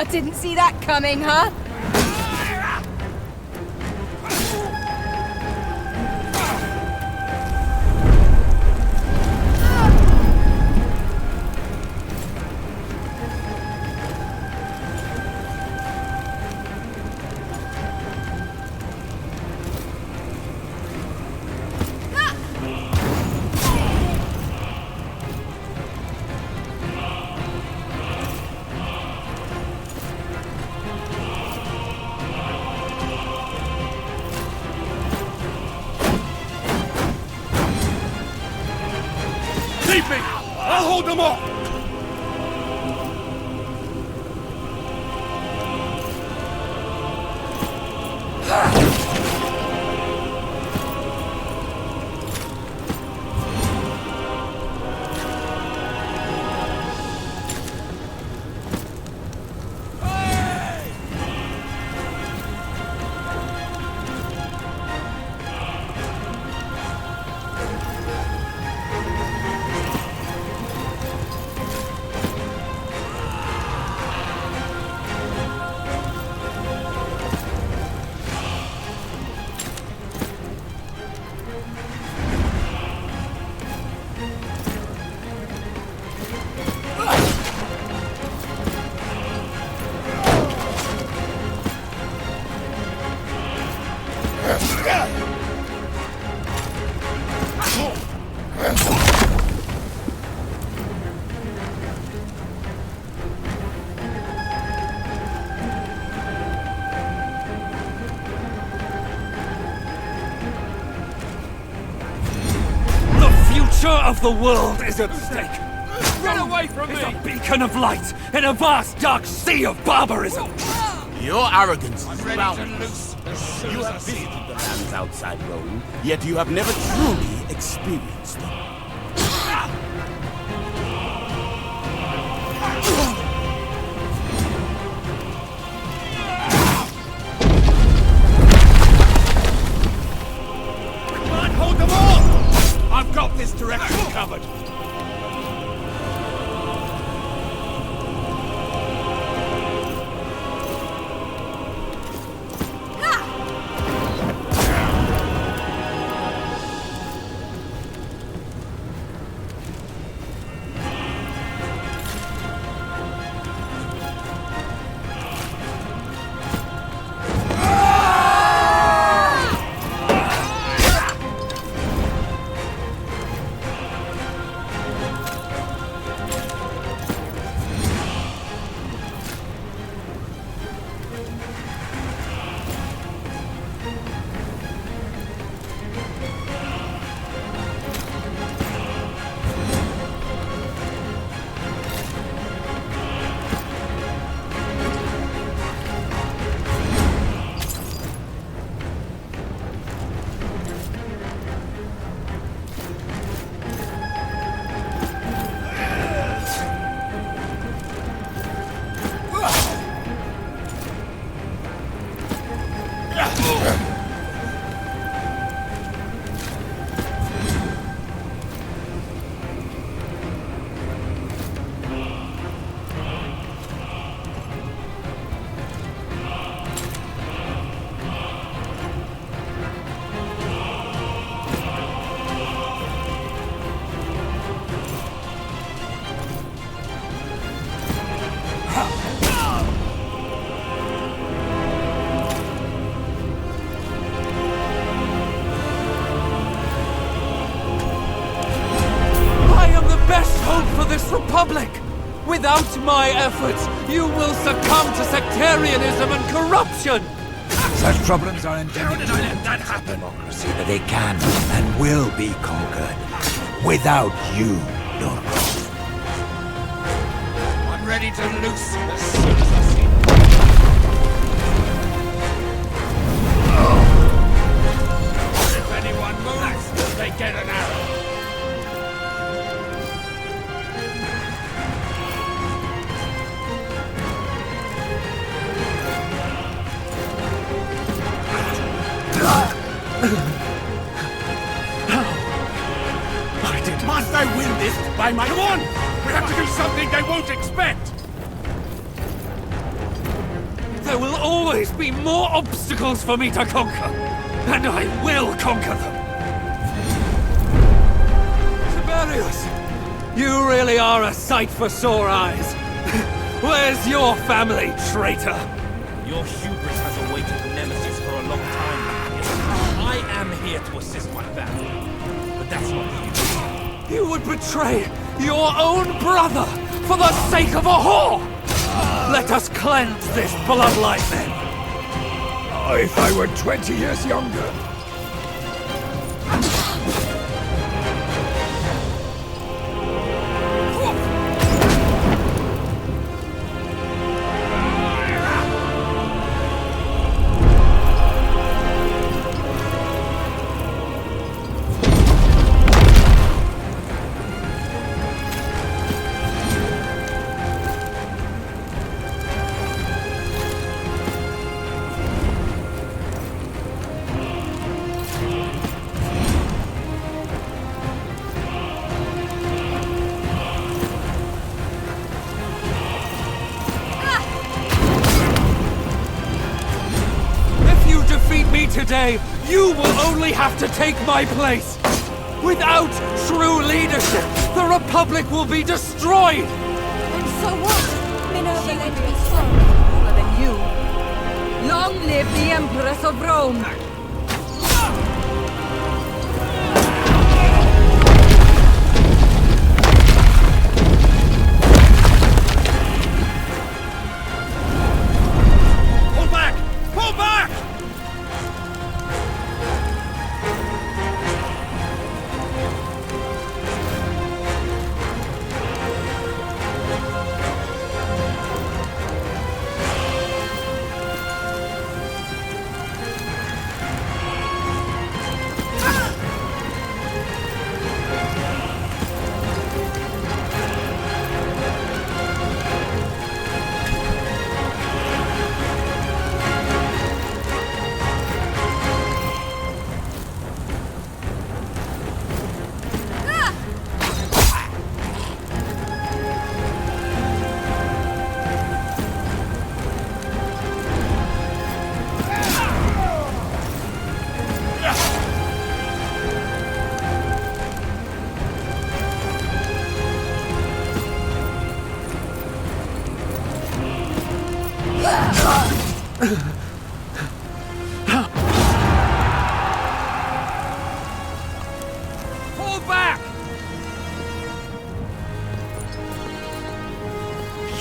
Didn't see that coming, huh? Leave me! I'll hold them off! Of the world is at stake. Run away from me! It's a beacon of light in a vast dark sea of barbarism. Your arrogance is Ready to boundless. loose You have visited the lands outside Rome, yet you have never truly experienced them. Can't hold them all! I've got this direction covered. This republic! Without my efforts, you will succumb to sectarianism and corruption! Such problems are endemic to democracy, but they can and will be conquered. Without you, Lorco. I'm ready to loose as soon as I see If anyone moves, they get an arrow. I did. Must I win this by my... Come on! We have to do something they won't expect! There will always be more obstacles for me to conquer, and I will conquer them. Tiberius, you really are a sight for sore eyes. Where's your family, traitor? Your hubris has awaited Nemesis for a long time. I am here to assist my family, but that's not you. You would betray your own brother for the sake of a whore! Let us cleanse this bloodline then! Oh, if I were 20 years younger. Today, you will only have to take my place. Without true leadership, the Republic will be destroyed. And so what? Minerva led me stronger than you. Long live the Empress of Rome! Fall back!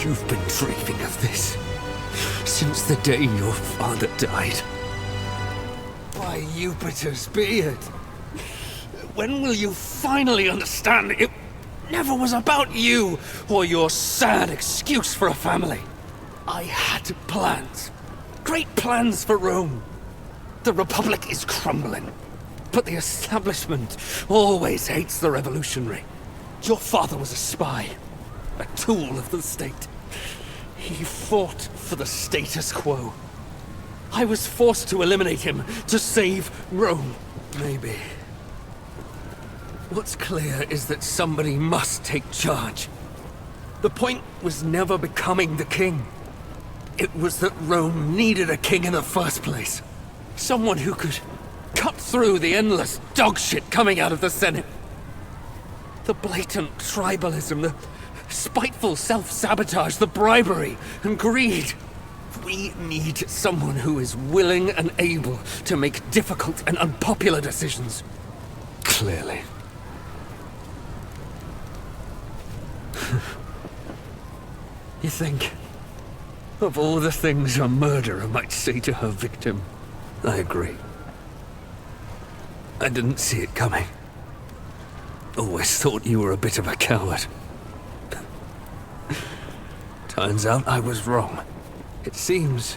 You've been dreaming of this since the day your father died. By Jupiter's beard! When will you finally understand it never was about you or your sad excuse for a family? I had plans. Great plans for Rome. The Republic is crumbling, but the establishment always hates the revolutionary. Your father was a spy, a tool of the state. He fought for the status quo. I was forced to eliminate him to save Rome. Maybe. What's clear is that somebody must take charge. The point was never becoming the king. It was that Rome needed a king in the first place. Someone who could cut through the endless dog shit coming out of the Senate. The blatant tribalism, the spiteful self-sabotage, the bribery and greed. We need someone who is willing and able to make difficult and unpopular decisions. Clearly. You think, of all the things a murderer might say to her victim, I agree. I didn't see it coming. Always thought you were a bit of a coward. Turns out I was wrong. It seems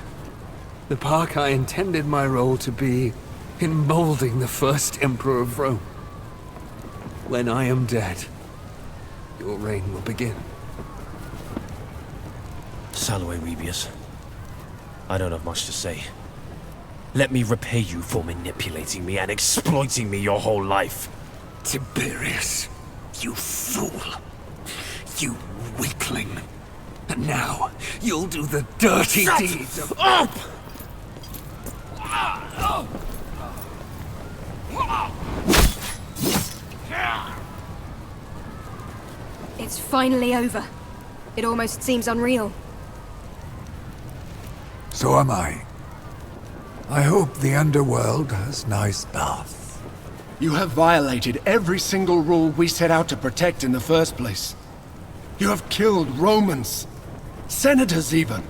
the park I intended my role to be in molding the first Emperor of Rome. When I am dead, your reign will begin. Salve, Rebius. I don't have much to say. Let me repay you for manipulating me and exploiting me your whole life. Tiberius, you fool. You weakling. And now, you'll do the dirty deeds of... Up! It's finally over. It almost seems unreal. So am I. I hope the underworld has nice baths. You have violated every single rule we set out to protect in the first place. You have killed Romans. Senators, even.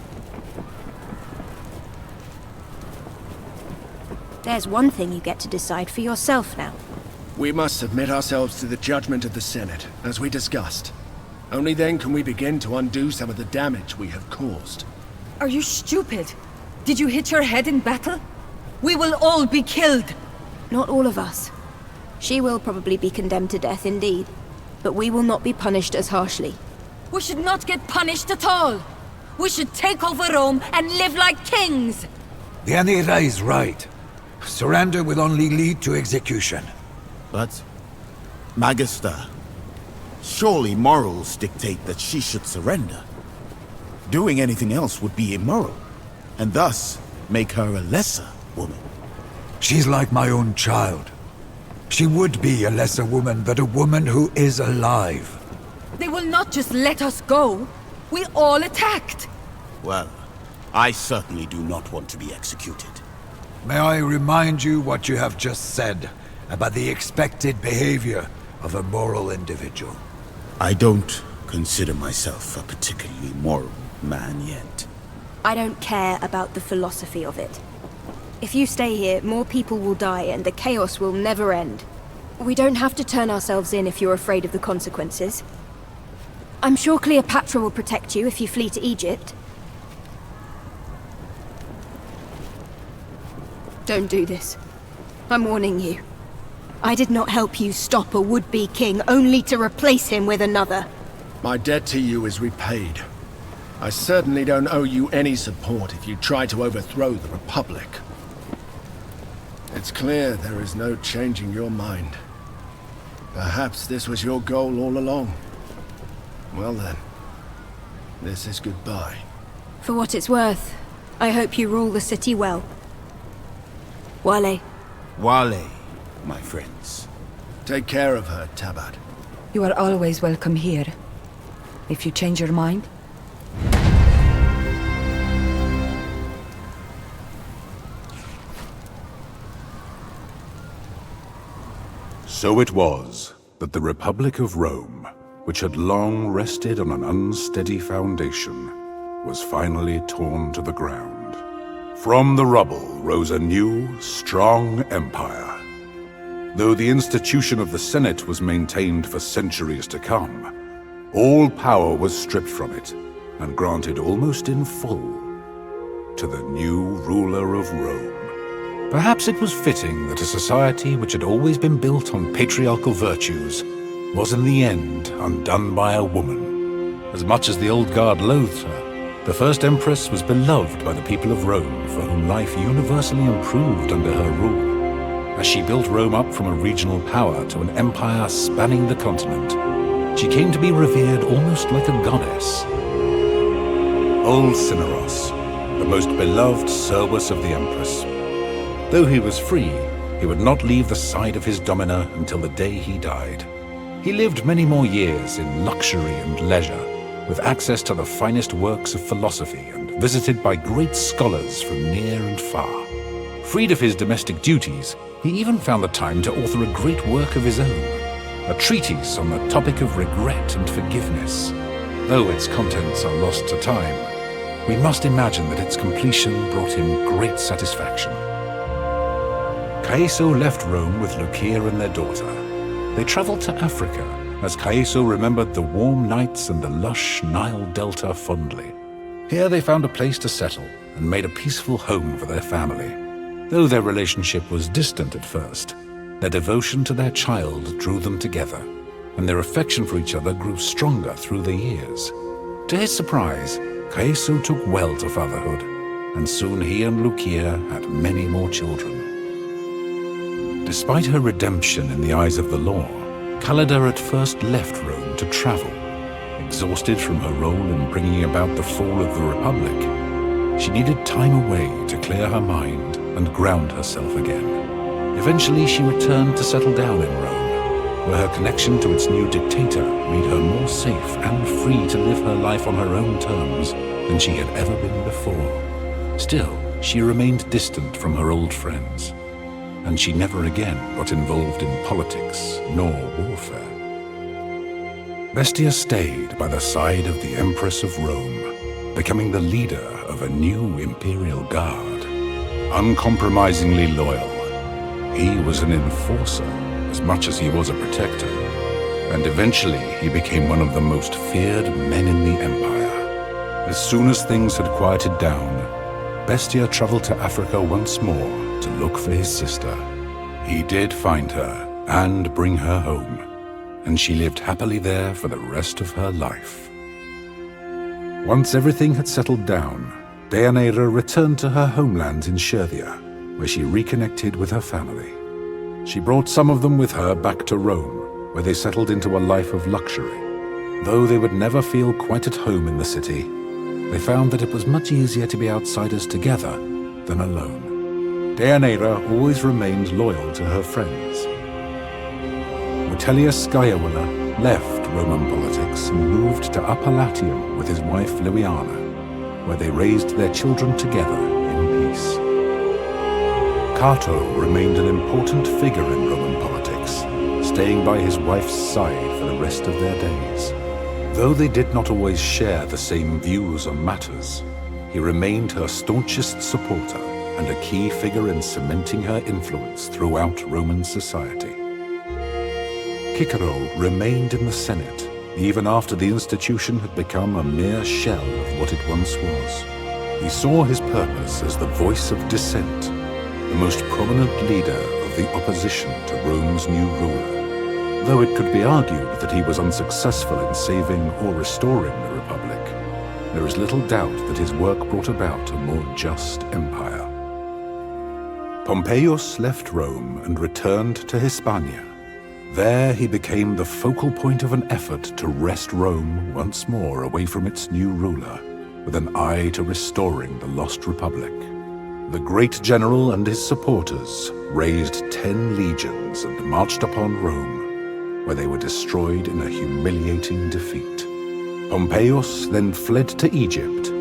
There's one thing you get to decide for yourself now. We must submit ourselves to the judgment of the Senate, as we discussed. Only then can we begin to undo some of the damage we have caused. Are you stupid? Did you hit your head in battle? We will all be killed. Not all of us. She will probably be condemned to death indeed, but we will not be punished as harshly. We should not get punished at all. We should take over Rome and live like kings. The Anira is right. Surrender will only lead to execution. But, Magister, surely morals dictate that she should surrender. Doing anything else would be immoral, and thus make her a lesser woman. She's like my own child. She would be a lesser woman, but a woman who is alive. They will not just let us go. We all attacked. Well, I certainly do not want to be executed. May I remind you what you have just said about the expected behavior of a moral individual? I don't consider myself a particularly moral man yet. I don't care about the philosophy of it. If you stay here, more people will die and the chaos will never end. We don't have to turn ourselves in if you're afraid of the consequences. I'm sure Cleopatra will protect you if you flee to Egypt. Don't do this. I'm warning you. I did not help you stop a would-be king only to replace him with another. My debt to you is repaid. I certainly don't owe you any support if you try to overthrow the Republic. It's clear there is no changing your mind. Perhaps this was your goal all along. Well then, this is goodbye. For what it's worth, I hope you rule the city well. Wale. Wale, my friends. Take care of her, Tabat. You are always welcome here. If you change your mind. So it was that the Republic of Rome, which had long rested on an unsteady foundation, was finally torn to the ground. From the rubble rose a new, strong empire. Though the institution of the Senate was maintained for centuries to come, all power was stripped from it and granted almost in full to the new ruler of Rome. Perhaps it was fitting that a society which had always been built on patriarchal virtues was in the end undone by a woman. As much as the old guard loathed her, the first Empress was beloved by the people of Rome, for whom life universally improved under her rule. As she built Rome up from a regional power to an empire spanning the continent, she came to be revered almost like a goddess. Old Cineros, the most beloved service of the Empress. Though he was free, he would not leave the side of his domina until the day he died. He lived many more years in luxury and leisure, with access to the finest works of philosophy and visited by great scholars from near and far. Freed of his domestic duties, he even found the time to author a great work of his own, a treatise on the topic of regret and forgiveness. Though its contents are lost to time, we must imagine that its completion brought him great satisfaction. Caeso left Rome with Lucia and their daughter. They traveled to Africa, as Caeso remembered the warm nights and the lush Nile Delta fondly. Here they found a place to settle and made a peaceful home for their family. Though their relationship was distant at first, their devotion to their child drew them together, and their affection for each other grew stronger through the years. To his surprise, Caeso took well to fatherhood. and soon he and Lucia had many more children. Despite her redemption in the eyes of the law, Callida at first left Rome to travel. Exhausted from her role in bringing about the fall of the Republic, she needed time away to clear her mind and ground herself again. Eventually, she returned to settle down in Rome, where her connection to its new dictator made her more safe and free to live her life on her own terms than she had ever been before. Still, she remained distant from her old friends, and she never again got involved in politics nor warfare. Bestia stayed by the side of the Empress of Rome, becoming the leader of a new imperial guard. Uncompromisingly loyal, he was an enforcer as much as he was a protector, and eventually he became one of the most feared men in the Empire. As soon as things had quieted down, Bestia traveled to Africa once more to look for his sister. He did find her and bring her home, and she lived happily there for the rest of her life. Once everything had settled down, Deianira returned to her homeland in Scherthia, where she reconnected with her family. She brought some of them with her back to Rome, where they settled into a life of luxury. Though they would never feel quite at home in the city, they found that it was much easier to be outsiders together than alone. Deianira always remained loyal to her friends. Vitellius Scaevola left Roman politics and moved to Upper Latium with his wife Liviana, where they raised their children together in peace. Cato remained an important figure in Roman politics, staying by his wife's side for the rest of their days. Though they did not always share the same views on matters, he remained her staunchest supporter and a key figure in cementing her influence throughout Roman society. Cicero remained in the Senate, even after the institution had become a mere shell of what it once was. He saw his purpose as the voice of dissent, the most prominent leader of the opposition to Rome's new ruler. Though it could be argued that he was unsuccessful in saving or restoring the Republic, there is little doubt that his work brought about a more just empire. Pompeius left Rome and returned to Hispania. There he became the focal point of an effort to wrest Rome once more away from its new ruler, with an eye to restoring the lost Republic. The great general and his supporters raised 10 legions and marched upon Rome, where they were destroyed in a humiliating defeat. Pompeius then fled to Egypt,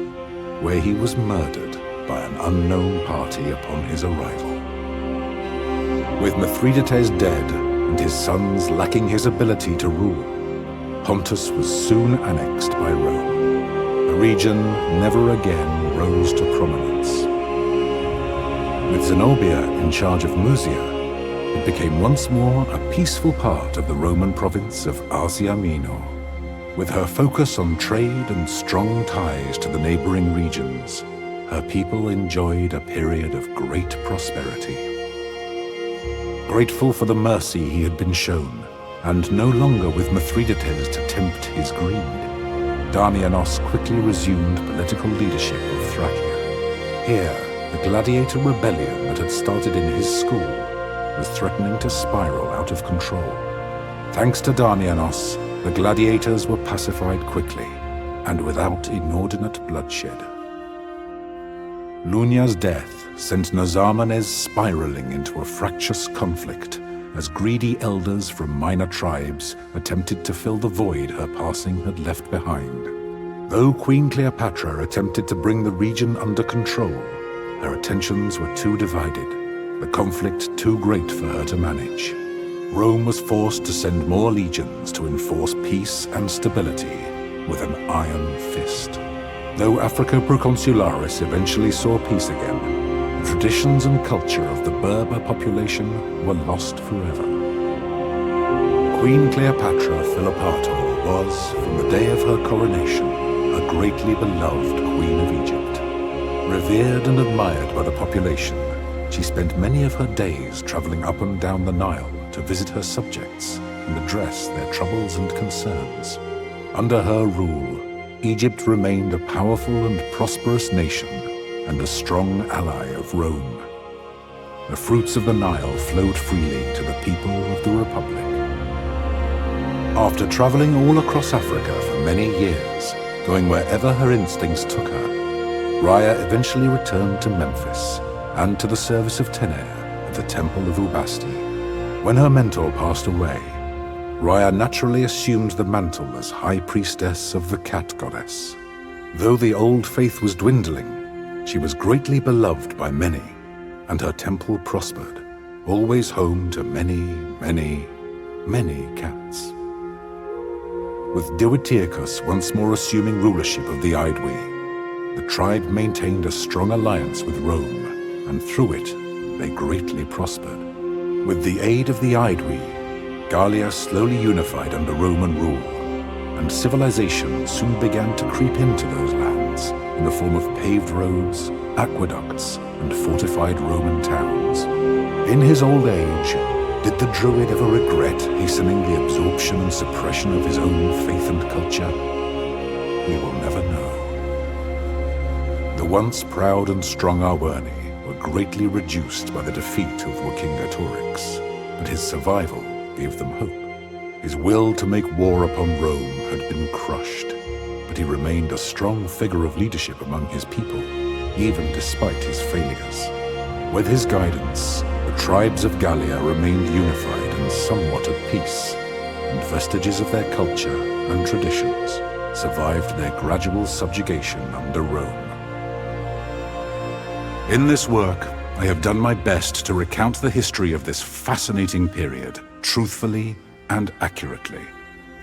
where he was murdered by an unknown party upon his arrival. With Mithridates dead and his sons lacking his ability to rule, Pontus was soon annexed by Rome. The region never again rose to prominence. With Zenobia in charge of Musia, it became once more a peaceful part of the Roman province of Asia Minor. With her focus on trade and strong ties to the neighboring regions, her people enjoyed a period of great prosperity. Grateful for the mercy he had been shown, and no longer with Mithridates to tempt his greed, Damianos quickly resumed political leadership of Thracia. Here, the gladiator rebellion that had started in his school was threatening to spiral out of control. Thanks to Damianos, the gladiators were pacified quickly and without inordinate bloodshed. Lunia's death sent Nazarmanes spiraling into a fractious conflict as greedy elders from minor tribes attempted to fill the void her passing had left behind. Though Queen Cleopatra attempted to bring the region under control, her attentions were too divided, the conflict too great for her to manage. Rome was forced to send more legions to enforce peace and stability with an iron fist. Though Africa Proconsularis eventually saw peace again, the traditions and culture of the Berber population were lost forever. Queen Cleopatra Philopator was, from the day of her coronation, a greatly beloved Queen of Egypt. Revered and admired by the population, she spent many of her days traveling up and down the Nile to visit her subjects and address their troubles and concerns. Under her rule, Egypt remained a powerful and prosperous nation, and a strong ally of Rome. The fruits of the Nile flowed freely to the people of the Republic. After traveling all across Africa for many years, going wherever her instincts took her, Raya eventually returned to Memphis and to the service of Tener at the Temple of Ubasti. When her mentor passed away, Raya naturally assumed the mantle as High Priestess of the Cat Goddess. Though the old faith was dwindling, she was greatly beloved by many, and her temple prospered, always home to many, many, many cats. With Diwitiacus once more assuming rulership of the Aedui, the tribe maintained a strong alliance with Rome, and through it, they greatly prospered. With the aid of the Aedui, Gallia slowly unified under Roman rule, and civilization soon began to creep into those lands in the form of paved roads, aqueducts, and fortified Roman towns. In his old age, did the Druid ever regret hastening the absorption and suppression of his own faith and culture? We will never know. The once proud and strong Arwerni were greatly reduced by the defeat of Vercingetorix, but his survival gave them hope. His will to make war upon Rome had been crushed, but he remained a strong figure of leadership among his people, even despite his failures. With his guidance, the tribes of Gallia remained unified and somewhat at peace, and vestiges of their culture and traditions survived their gradual subjugation under Rome. In this work, I have done my best to recount the history of this fascinating period, truthfully and accurately.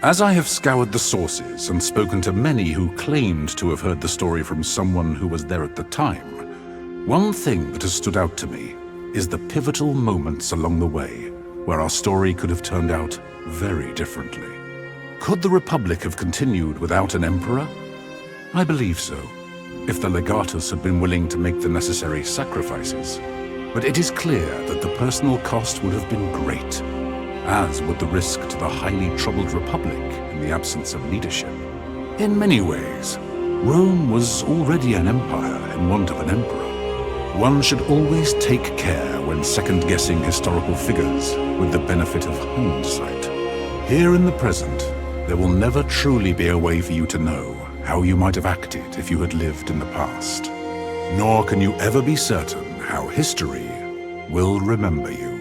As I have scoured the sources and spoken to many who claimed to have heard the story from someone who was there at the time, one thing that has stood out to me is the pivotal moments along the way where our story could have turned out very differently. Could the Republic have continued without an emperor? I believe so, if the legatus had been willing to make the necessary sacrifices. But it is clear that the personal cost would have been great, as would the risk to the highly troubled Republic in the absence of leadership. In many ways, Rome was already an empire in want of an emperor. One should always take care when second-guessing historical figures with the benefit of hindsight. Here in the present, there will never truly be a way for you to know how you might have acted if you had lived in the past. Nor can you ever be certain how history will remember you.